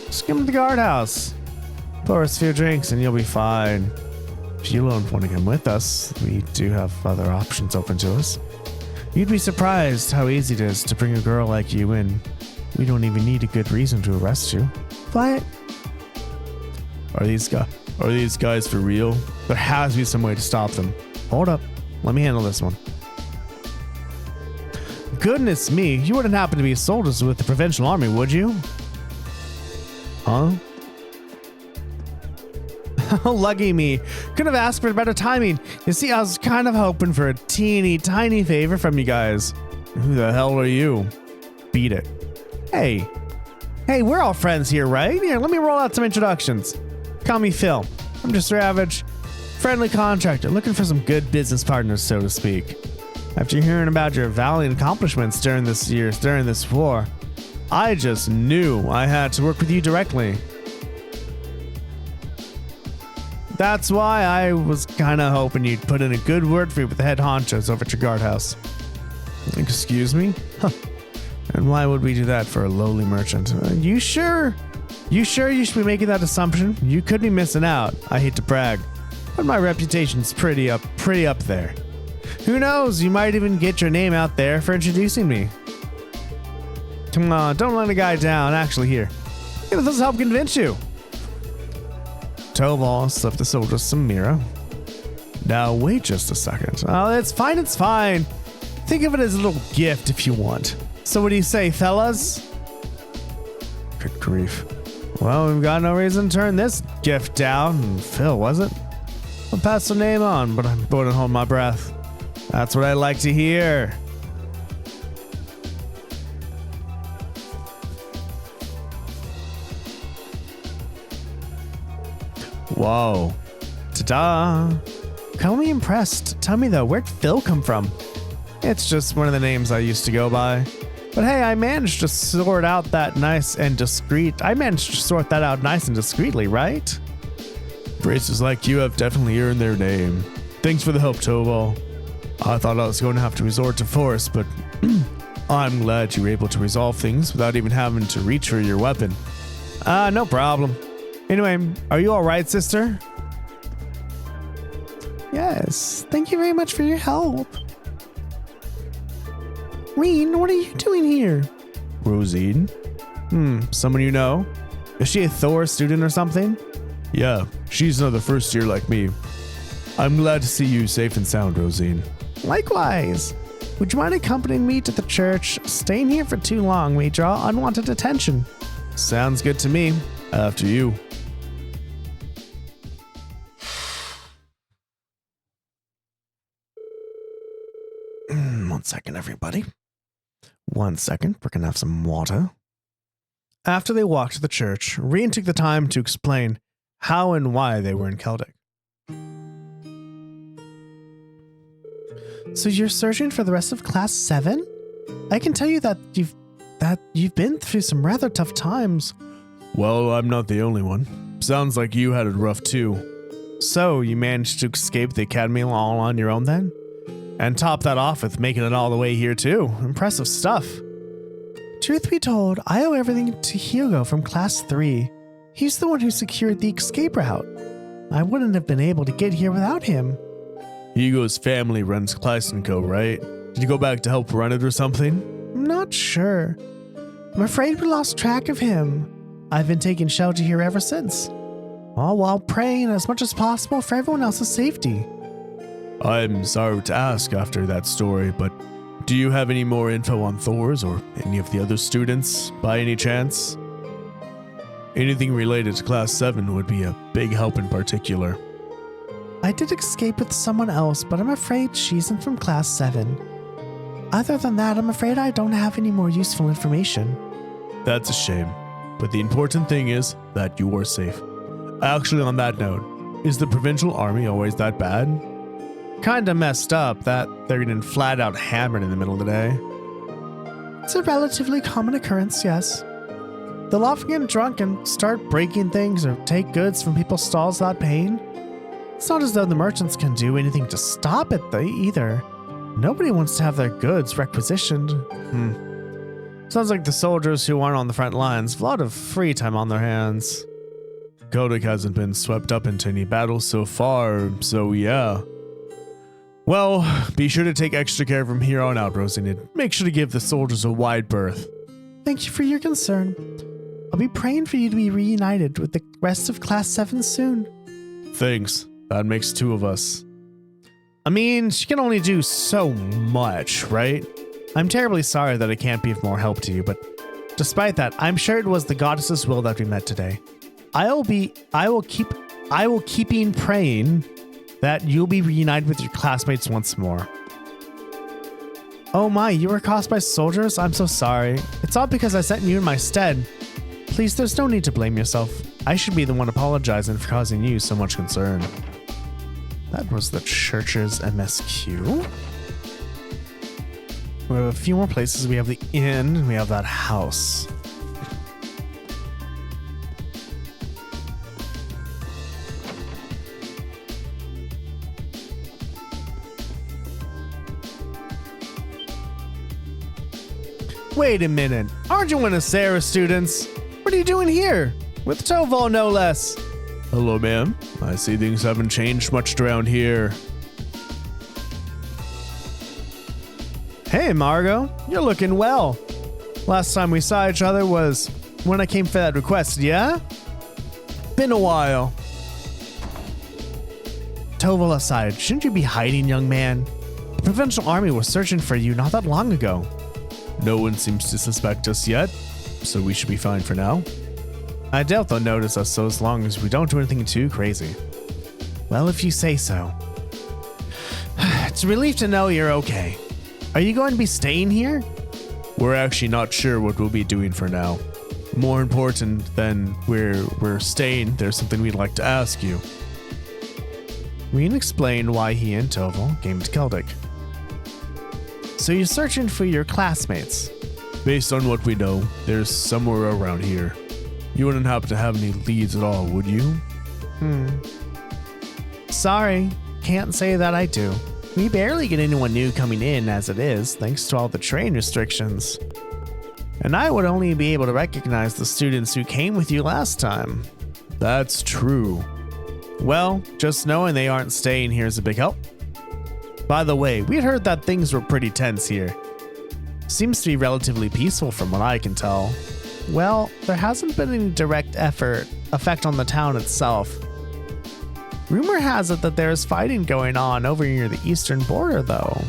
[SPEAKER 1] Just come to the guardhouse. Pour us a few drinks and you'll be fine. If you don't want to come with us, we do have other options open to us. You'd be surprised how easy it is to bring a girl like you in. We don't even need a good reason to arrest you. What? Are these guys for real? There has to be some way to stop them. Hold up. Let me handle this one. Goodness me, you wouldn't happen to be soldiers with the Provincial Army, would you? Huh? Lucky me. Could have asked for better timing. You see, I was kind of hoping for a teeny tiny favor from you guys. Who the hell are you? Beat it. Hey, we're all friends here, right? Here, let me roll out some introductions. Call me Phil. I'm just your average friendly contractor looking for some good business partners, so to speak. After hearing about your valiant accomplishments during this war, I just knew I had to work with you directly. That's why I was kind of hoping you'd put in a good word for you with the head honchos over at your guardhouse. Excuse me? Huh. And why would we do that for a lowly merchant? You sure you should be making that assumption? You could be missing out. I hate to brag, but my reputation's pretty up there. Who knows? You might even get your name out there for introducing me. Come on, don't let a guy down. Actually, here. Maybe this will help convince you. Tobal slipped the soldiers some mirror. Now, wait just a second. Oh, it's fine, it's fine. Think of it as a little gift if you want. So what do you say, fellas? Good grief. Well, we've got no reason to turn this gift down. Phil, was it? I'll pass the name on, but I'm going to hold my breath. That's what I like to hear. Whoa. Ta-da. Call me impressed. Tell me though, where'd Phil come from? It's just one of the names I used to go by. But hey, I managed to sort out that nice and discreet. I managed to sort that out nice and discreetly, right?
[SPEAKER 2] Races like you have definitely earned their name. Thanks for the help, Tobal. I thought I was going to have to resort to force, but I'm glad you were able to resolve things without even having to reach for your weapon.
[SPEAKER 1] No problem. Anyway, are you all right, sister? Yes, thank you very much for your help. Reen, what are you doing here?
[SPEAKER 2] Rosine?
[SPEAKER 1] Someone you know? Is she a Thor student or something?
[SPEAKER 2] Yeah, she's another first year like me. I'm glad to see you safe and sound, Rosine.
[SPEAKER 1] Likewise. Would you mind accompanying me to the church? Staying here for too long may draw unwanted attention.
[SPEAKER 2] Sounds good to me. After you.
[SPEAKER 1] One second, everybody. 1 second. We're going to have some water. After they walked to the church, Reen took the time to explain how and why they were in Celdic. So you're searching for the rest of Class 7? I can tell you that you've been through some rather tough times.
[SPEAKER 2] Well, I'm not the only one. Sounds like you had it rough too.
[SPEAKER 1] So you managed to escape the academy all on your own then? And top that off with making it all the way here too. Impressive stuff. Truth be told, I owe everything to Hugo from Class 3. He's the one who secured the escape route. I wouldn't have been able to get here without him.
[SPEAKER 2] Hugo's family runs Class & Co., right? Did you go back to help run it or something?
[SPEAKER 1] I'm not sure. I'm afraid we lost track of him. I've been taking shelter here ever since. All while praying as much as possible for everyone else's safety.
[SPEAKER 2] I'm sorry to ask after that story, but do you have any more info on Thor's or any of the other students by any chance? Anything related to Class 7 would be a big help in particular.
[SPEAKER 1] I did escape with someone else, but I'm afraid she isn't from Class 7. Other than that, I'm afraid I don't have any more useful information.
[SPEAKER 2] That's a shame, but the important thing is that you are safe. Actually, on that note, is the provincial army always that bad?
[SPEAKER 1] Kinda messed up that they're getting flat out hammered in the middle of the day. It's a relatively common occurrence, yes. They'll often get drunk and start breaking things or take goods from people's stalls without paying. It's not as though the merchants can do anything to stop it either. Nobody wants to have their goods requisitioned. Sounds like the soldiers who aren't on the front lines have a lot of free time on their hands.
[SPEAKER 2] Celdic hasn't been swept up into any battles so far, so yeah. Well, be sure to take extra care from here on out, Rosinid. Make sure to give the soldiers a wide berth.
[SPEAKER 1] Thank you for your concern. I'll be praying for you to be reunited with the rest of Class 7 soon.
[SPEAKER 2] Thanks. That makes 2 of us.
[SPEAKER 1] I mean, she can only do so much, right? I'm terribly sorry that I can't be of more help to you, but despite that, I'm sure it was the goddess's will that we met today. I will keep praying that you'll be reunited with your classmates once more. Oh my, you were caused by soldiers? I'm so sorry. It's all because I sent you in my stead. Please, there's no need to blame yourself. I should be the one apologizing for causing you so much concern. That was the church's MSQ. We have a few more places. We have the inn, and we have that house. Wait a minute. Aren't you one of Sarah's students? What are you doing here? With Toval, no less.
[SPEAKER 2] Hello, ma'am. I see things haven't changed much around here.
[SPEAKER 1] Hey, Margot. You're looking well. Last time we saw each other was when I came for that request, yeah? Been a while. Toval aside, shouldn't you be hiding, young man? The Provincial Army was searching for you not that long ago.
[SPEAKER 2] No one seems to suspect us yet, so we should be fine for now.
[SPEAKER 1] I doubt they'll notice us so as long as we don't do anything too crazy. Well, if you say so. It's a relief to know you're okay. Are you going to be staying here?
[SPEAKER 2] We're actually not sure what we'll be doing for now. More important than we're staying, there's something we'd like to ask you.
[SPEAKER 1] Reen explained why he and Toval came to Celdic. So you're searching for your classmates?
[SPEAKER 2] Based on what we know, there's somewhere around here. You wouldn't happen to have any leads at all, would you?
[SPEAKER 1] Sorry, can't say that I do. We barely get anyone new coming in as it is, thanks to all the train restrictions. And I would only be able to recognize the students who came with you last time.
[SPEAKER 2] That's true.
[SPEAKER 1] Well, just knowing they aren't staying here is a big help. By the way, we'd heard that things were pretty tense here. Seems to be relatively peaceful from what I can tell. Well, there hasn't been any direct effect on the town itself. Rumor has it that there's fighting going on over near the eastern border, though.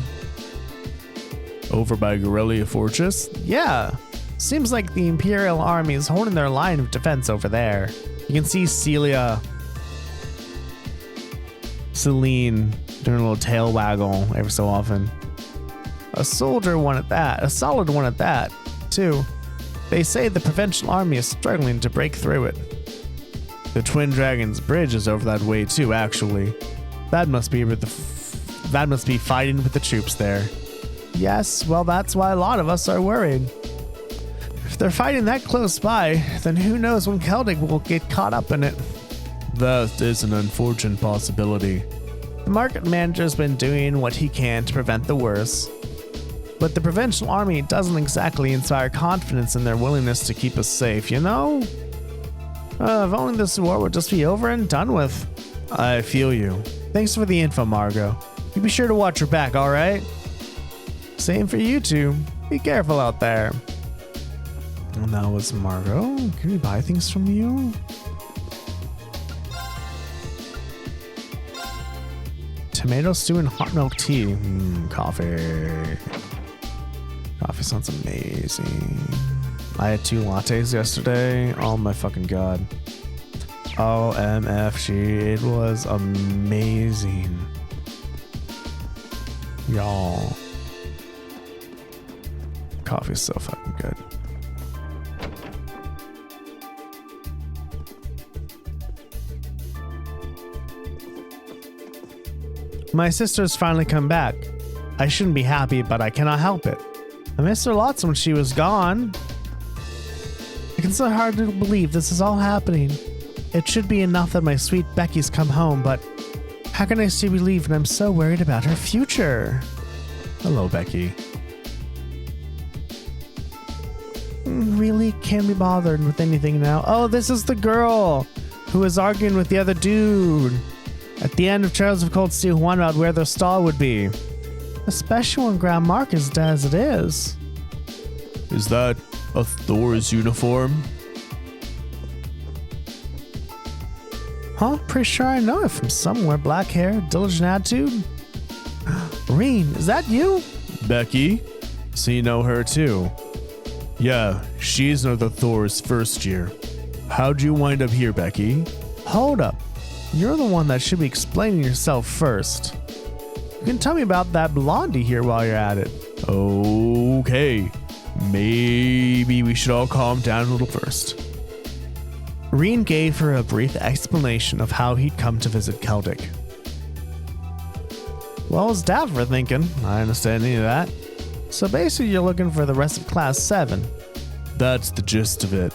[SPEAKER 2] Over by Guerrilla Fortress?
[SPEAKER 1] Yeah. Seems like the Imperial army is holding their line of defense over there. You can see Celine doing a little tail waggle every so often. A solid one at that, too. They say the Provincial Army is struggling to break through it. The Twin Dragons Bridge is over that way too, actually. That must be fighting with the troops there. Yes, well, that's why a lot of us are worried. If they're fighting that close by, then who knows when Celdic will get caught up in it.
[SPEAKER 2] That is an unfortunate possibility.
[SPEAKER 1] The market manager's been doing what he can to prevent the worst. But the Provincial Army doesn't exactly inspire confidence in their willingness to keep us safe, you know? If only this war would just be over and done with.
[SPEAKER 2] I feel you.
[SPEAKER 1] Thanks for the info, Margot. You be sure to watch your back, alright? Same for you two. Be careful out there. And that was Margot. Can we buy things from you? Tomato stew and hot milk tea. Coffee. Coffee sounds amazing. I had 2 lattes yesterday. Oh my fucking god. OMFG. It was amazing. Y'all. Coffee's so fucking good. My sister's finally come back. I shouldn't be happy, but I cannot help it. I missed her lots when she was gone. It's so hard to believe this is all happening. It should be enough that my sweet Becky's come home, but how can I stay relieved when I'm so worried about her future?
[SPEAKER 2] Hello, Becky.
[SPEAKER 1] Really can't be bothered with anything now. Oh, this is the girl who was arguing with the other dude at the end of Trails of Cold Steel 1 about where their stall would be. Especially when Grand Mark is dead as it is.
[SPEAKER 2] Is that a Thor's uniform?
[SPEAKER 1] Huh? Pretty sure I know it from somewhere. Black hair, diligent attitude. Reen, is that you?
[SPEAKER 2] Becky? So you know her too? Yeah, she's another Thor's first year. How'd you wind up here, Becky?
[SPEAKER 1] Hold up. You're the one that should be explaining yourself first. You can tell me about that blondie here while you're at it.
[SPEAKER 2] Okay. Maybe we should all calm down a little first.
[SPEAKER 1] Reen gave her a brief explanation of how he'd come to visit Celdic. Well, it's Dav for thinking. I understand any of that. So basically you're looking for the rest of Class 7.
[SPEAKER 2] That's the gist of it.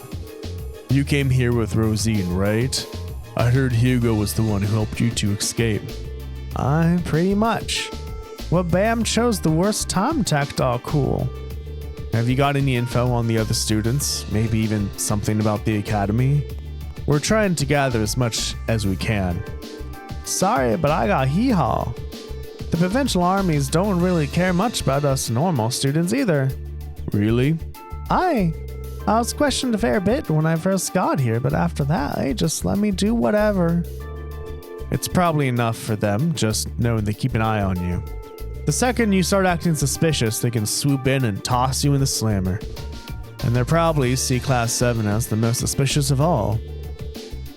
[SPEAKER 2] You came here with Rosine, right? I heard Hugo was the one who helped you to escape.
[SPEAKER 1] Pretty much. Well, Bam chose the worst time to act all cool.
[SPEAKER 2] Have you got any info on the other students? Maybe even something about the academy? We're trying to gather as much as we can.
[SPEAKER 1] Sorry, but I got hee-haw. The provincial armies don't really care much about us normal students either.
[SPEAKER 2] Really?
[SPEAKER 1] I was questioned a fair bit when I first got here, but after that, they just let me do whatever. It's probably enough for them, just knowing they keep an eye on you. The second you start acting suspicious, they can swoop in and toss you in the slammer. And they're probably C-Class 7 as the most suspicious of all.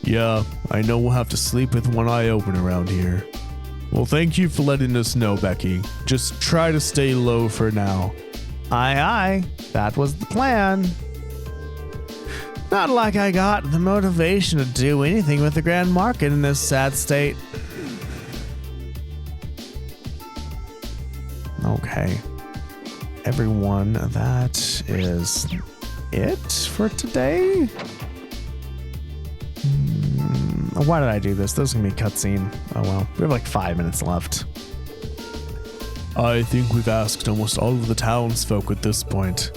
[SPEAKER 2] Yeah, I know we'll have to sleep with one eye open around here. Well, thank you for letting us know, Becky. Just try to stay low for now.
[SPEAKER 1] Aye, aye. That was the plan. Not like I got the motivation to do anything with the Grand Market in this sad state. Okay. Everyone, that is it for today? Why did I do this? This is going to be a cutscene. Oh well. We have like 5 minutes left.
[SPEAKER 2] I think we've asked almost all of the townsfolk at this point.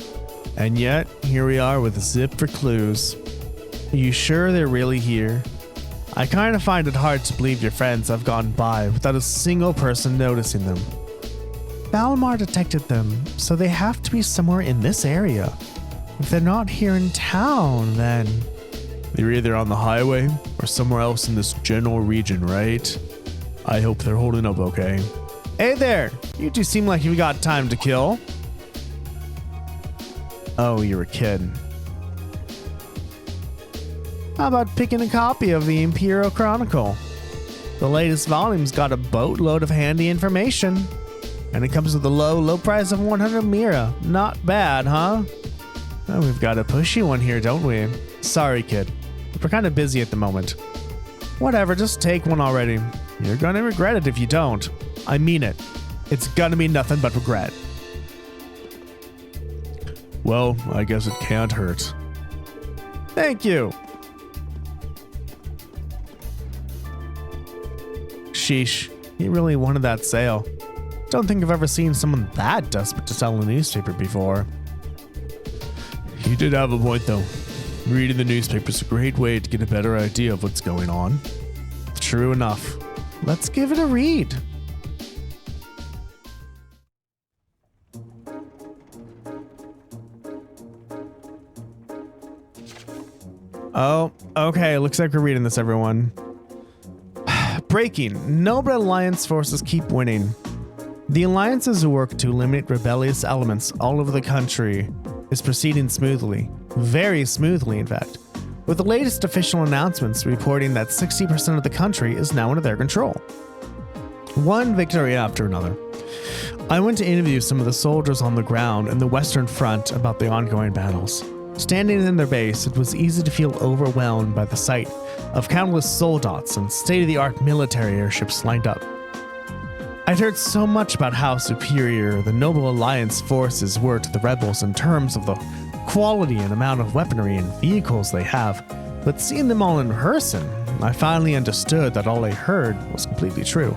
[SPEAKER 1] And yet, here we are with a zip for clues. Are you sure they're really here? I kind of find it hard to believe your friends have gone by without a single person noticing them. Valimar detected them, so they have to be somewhere in this area. If they're not here in town, then...
[SPEAKER 2] They're either on the highway or somewhere else in this general region, right? I hope they're holding up okay.
[SPEAKER 1] Hey there! You two seem like you got time to kill. Oh, you're a kid. How about picking a copy of the Imperial Chronicle? The latest volume's got a boatload of handy information. And it comes with a low price of 100 mira. Not bad, huh? Oh, we've got a pushy one here, don't we? Sorry, kid. We're kind of busy at the moment. Whatever, just take one already. You're gonna regret it if you don't. I mean it. It's gonna be nothing but regret.
[SPEAKER 2] Well, I guess it can't hurt.
[SPEAKER 1] Thank you. Sheesh, he really wanted that sale. Don't think I've ever seen someone that desperate to sell a newspaper before.
[SPEAKER 2] You did have a point though. Reading the newspaper is a great way to get a better idea of what's going on.
[SPEAKER 1] True enough. Let's give it a read. Oh, okay. Looks like we're reading this, everyone. Breaking. Noble Alliance forces keep winning. The Alliance's work to eliminate rebellious elements all over the country is proceeding smoothly. Very smoothly, in fact. With the latest official announcements reporting that 60% of the country is now under their control. One victory after another. I went to interview some of the soldiers on the ground in the Western Front about the ongoing battles. Standing in their base, it was easy to feel overwhelmed by the sight of countless soldats and state-of-the-art military airships lined up. I'd heard so much about how superior the Noble Alliance forces were to the rebels in terms of the quality and amount of weaponry and vehicles they have, but seeing them all in person, I finally understood that all I heard was completely true.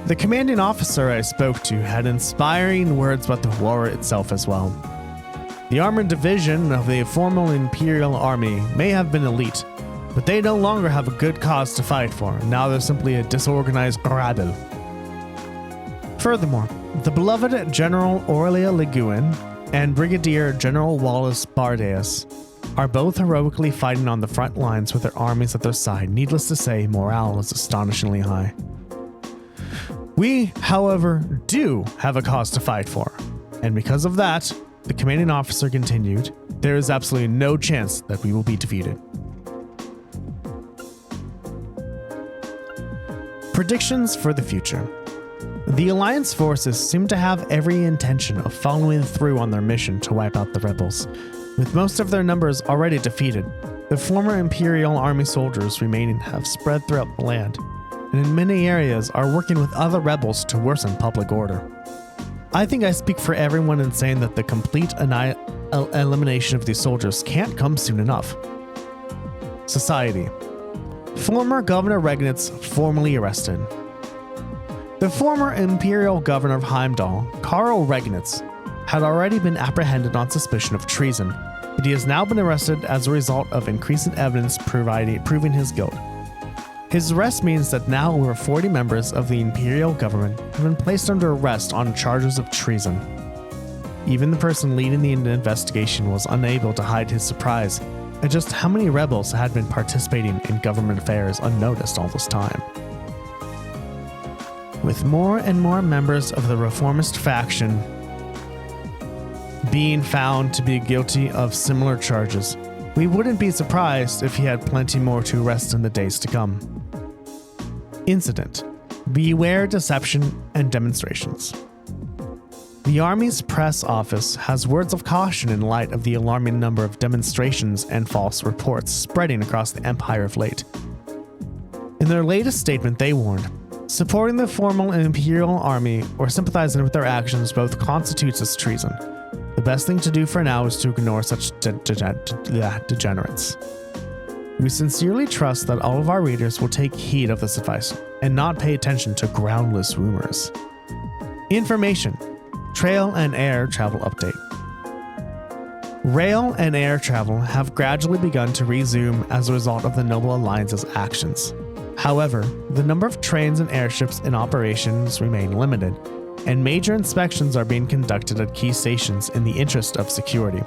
[SPEAKER 1] The commanding officer I spoke to had inspiring words about the war itself as well. The armored division of the former Imperial army may have been elite, but they no longer have a good cause to fight for. Now they're simply a disorganized rabble. Furthermore, the beloved General Aurelia Leguin and Brigadier General Wallace Bardeas are both heroically fighting on the front lines with their armies at their side. Needless to say, morale is astonishingly high. We, however, do have a cause to fight for, and because of that, the commanding officer continued, there is absolutely no chance that we will be defeated. Predictions for the future. The Alliance forces seem to have every intention of following through on their mission to wipe out the rebels. With most of their numbers already defeated, the former Imperial army soldiers remaining have spread throughout the land, and in many areas are working with other rebels to worsen public order. I think I speak for everyone in saying that the complete elimination of these soldiers can't come soon enough. Society. Former Governor Regnitz formally arrested. The former Imperial Governor of Heimdall, Karl Regnitz, had already been apprehended on suspicion of treason, but he has now been arrested as a result of increasing evidence proving his guilt. His arrest means that now over 40 members of the Imperial government have been placed under arrest on charges of treason. Even the person leading the investigation was unable to hide his surprise at just how many rebels had been participating in government affairs unnoticed all this time. With more and more members of the reformist faction being found to be guilty of similar charges, we wouldn't be surprised if he had plenty more to arrest in the days to come. Incident: beware deception and demonstrations. The Army's press office has words of caution in light of the alarming number of demonstrations and false reports spreading across the Empire of late. In their latest statement, they warned, supporting the formal Imperial Army or sympathizing with their actions both constitutes as treason. The best thing to do for now is to ignore such degenerates. We sincerely trust that all of our readers will take heed of this advice and not pay attention to groundless rumors. Information: Trail and air travel update. Rail and air travel have gradually begun to resume as a result of the Noble Alliance's actions. However, the number of trains and airships in operations remain limited, and major inspections are being conducted at key stations in the interest of security.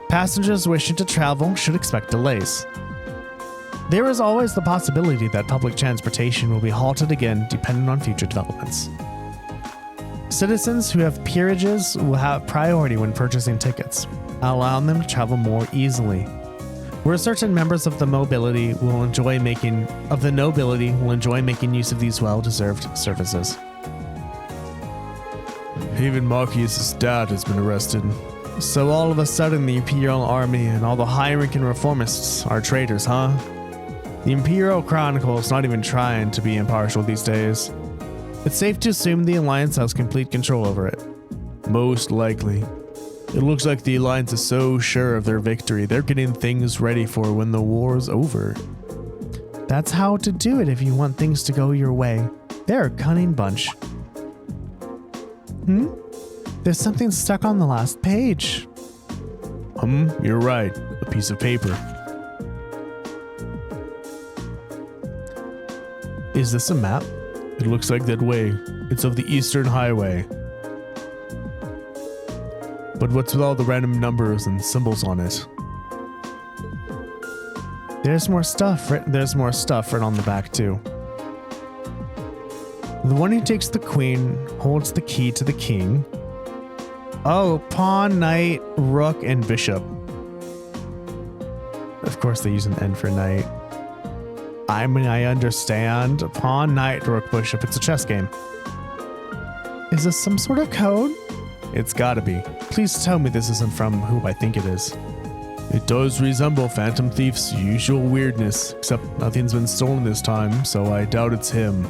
[SPEAKER 1] Passengers wishing to travel should expect delays. There is always the possibility that public transportation will be halted again depending on future developments. Citizens who have peerages will have priority when purchasing tickets, allowing them to travel more easily. Where certain members of the nobility will enjoy making use of these well-deserved services.
[SPEAKER 2] Even Marcus's dad has been arrested.
[SPEAKER 1] So all of a sudden the Imperial Army and all the high-ranking reformists are traitors, huh? The Imperial Chronicle is not even trying to be impartial these days. It's safe to assume the Alliance has complete control over it.
[SPEAKER 2] Most likely. It looks like the Alliance is so sure of their victory, they're getting things ready for when the war's over.
[SPEAKER 1] That's how to do it if you want things to go your way. They're a cunning bunch. There's something stuck on the last page.
[SPEAKER 2] You're right. A piece of paper.
[SPEAKER 1] Is this a map?
[SPEAKER 2] It looks like that way. It's of the Eastern Highway. But what's with all the random numbers and symbols on it?
[SPEAKER 1] There's more stuff written on the back too. The one who takes the queen holds the key to the king. Oh, pawn, knight, rook, and bishop. Of course they use an N for knight. I mean, I understand. Pawn, knight, rook, bishop. It's a chess game. Is this some sort of code?
[SPEAKER 2] It's gotta be.
[SPEAKER 1] Please tell me this isn't from who I think it is.
[SPEAKER 2] It does resemble Phantom Thief's usual weirdness, except nothing's been stolen this time, so I doubt it's him.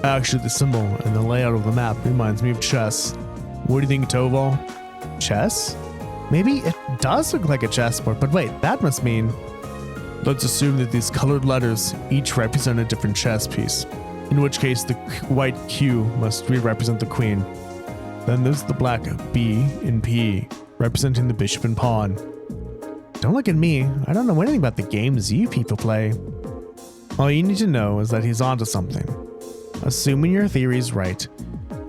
[SPEAKER 2] Actually, the symbol and the layout of the map reminds me of chess. What do you think, Toval?
[SPEAKER 1] Chess? Maybe it does look like a chessboard, but wait, that must mean...
[SPEAKER 2] Let's assume that these colored letters each represent a different chess piece, in which case the white Q must represent the queen. Then there's the black B in P, representing the bishop and pawn.
[SPEAKER 1] Don't look at me. I don't know anything about the games you people play. All you need to know is that he's onto something. Assuming your theory's right,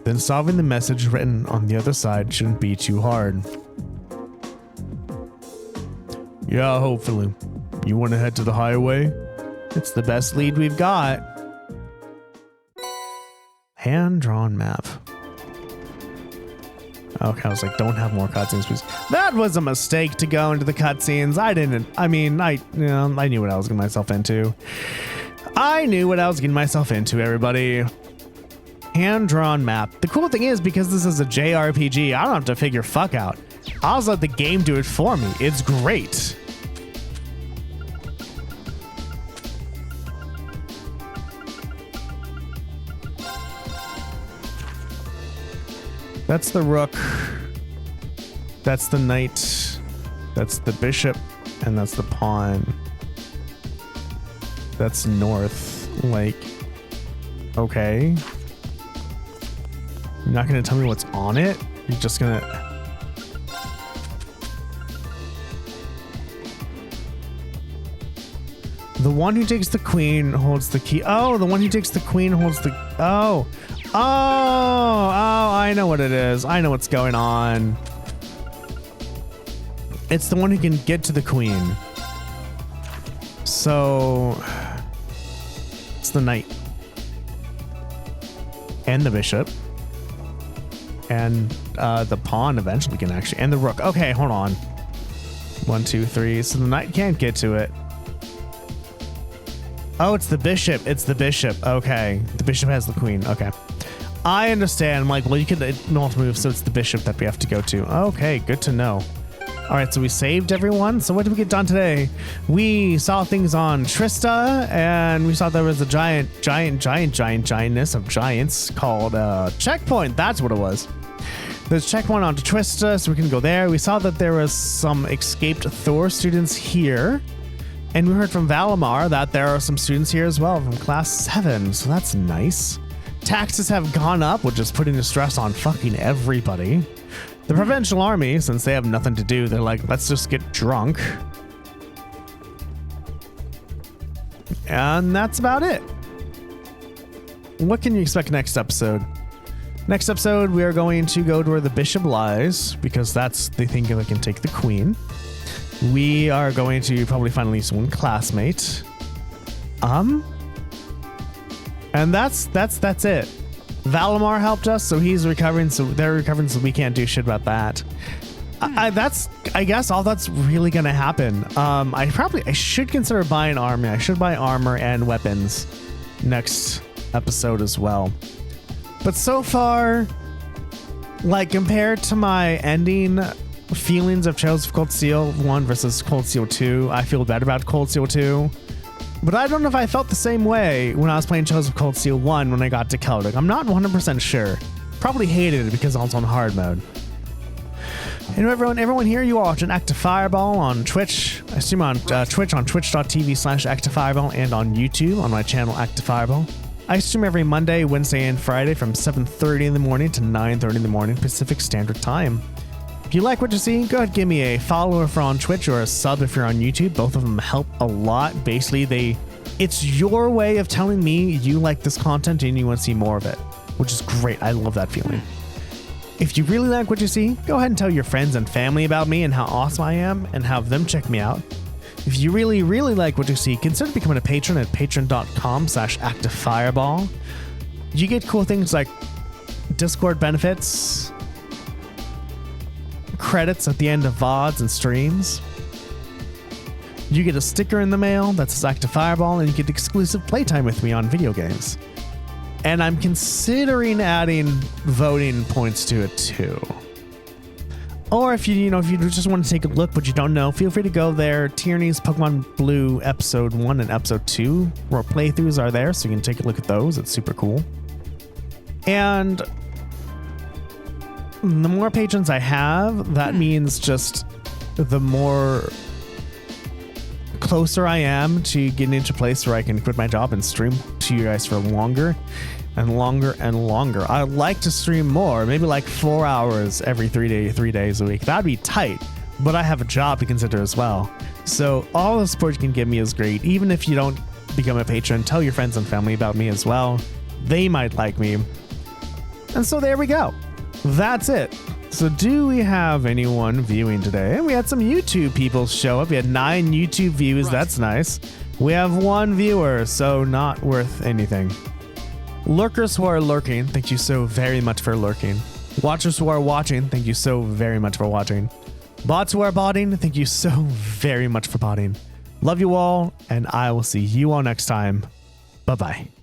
[SPEAKER 1] then solving the message written on the other side shouldn't be too hard.
[SPEAKER 2] Yeah, hopefully. You want to head to the highway?
[SPEAKER 1] It's the best lead we've got. Hand-drawn map. Okay, I was like, don't have more cutscenes, please. That was a mistake to go into the cutscenes. I knew what I was getting myself into. Everybody. Hand-drawn map. The cool thing is, because this is a JRPG, I don't have to figure fuck out. I'll just let the game do it for me. It's great. That's the rook. That's the knight. That's the bishop. And that's the pawn. That's north. Like, okay. You're not going to tell me what's on it? You're just going to... The one who takes the queen holds the key. Oh, the one who takes the queen holds the... Oh, I know what it is. I know what's going on. It's the one who can get to the queen. So... It's the knight. and the bishop. And the pawn eventually can actually, and the rook. Okay, hold on. 1, 2, 3. So the knight can't get to it. Oh, it's the bishop. It's the bishop. Okay. The bishop has the queen. Okay. I understand. I'm like, well, you could not move, so it's the bishop that we have to go to. Okay, good to know. All right, so we saved everyone. So what did we get done today? We saw things on Trista, and we saw there was a giantness of giants called Checkpoint. That's what it was. There's checkpoint onto Trista, so we can go there. We saw that there was some escaped Thor students here. And we heard from Valimar that there are some students here as well from class 7, so that's nice. Taxes have gone up, which is putting the stress on fucking everybody. The Provincial Army, since they have nothing to do, they're like, let's just get drunk. And that's about it. What can you expect next episode? Next episode, we are going to go to where the bishop lies, because that's they think they can take the queen. We are going to probably find at least one classmate. And that's it. Valimar helped us, so he's recovering, so they're recovering, so we can't do shit about that. I guess all that's really gonna happen. I should consider buying armor. I should buy armor and weapons next episode as well. But so far, like, compared to my ending feelings of Trails of Cold Steel 1 versus Cold Steel 2, I feel better about Cold Steel 2. But I don't know if I felt the same way when I was playing Trails of Cold Steel 1 when I got to Celdic. I'm not 100% sure. Probably hated it because I was on hard mode. And everyone here, you are watching Active Fireball on Twitch. I stream on Twitch on twitch.tv/ActiveFireball and on YouTube on my channel Active Fireball. I stream every Monday, Wednesday, and Friday from 7:30 in the morning to 9:30 in the morning Pacific Standard Time. If you like what you see, go ahead and give me a follow if you're on Twitch or a sub if you're on YouTube. Both of them help a lot. Basically, it's your way of telling me you like this content and you want to see more of it, which is great. I love that feeling. If you really like what you see, go ahead and tell your friends and family about me and how awesome I am and have them check me out. If you really, really like what you see, consider becoming a patron at patreon.com/ActiveFireball. You get cool things like Discord benefits, credits at the end of VODs and streams. You get a sticker in the mail that says Active Fireball, and you get exclusive playtime with me on video games. And I'm considering adding voting points to it too. Or if you just want to take a look but you don't know, feel free to go there. Tierney's Pokemon Blue Episode 1 and Episode 2 where playthroughs are there, so you can take a look at those. It's super cool. And the more patrons I have, that means just the more closer I am to getting into a place where I can quit my job and stream to you guys for longer and longer and longer. I'd like to stream more, maybe like 4 hours every 3 days a week. That'd be tight, but I have a job to consider as well. So all the support you can give me is great. Even if you don't become a patron, tell your friends and family about me as well. They might like me. And so there we go. That's it. So do we have anyone viewing today? We had some YouTube people show up. We had 9 YouTube views. Right. That's nice. We have 1 viewer, so not worth anything. Lurkers who are lurking, thank you so very much for lurking. Watchers who are watching, thank you so very much for watching. Bots who are botting, thank you so very much for botting. Love you all, and I will see you all next time. Bye-bye.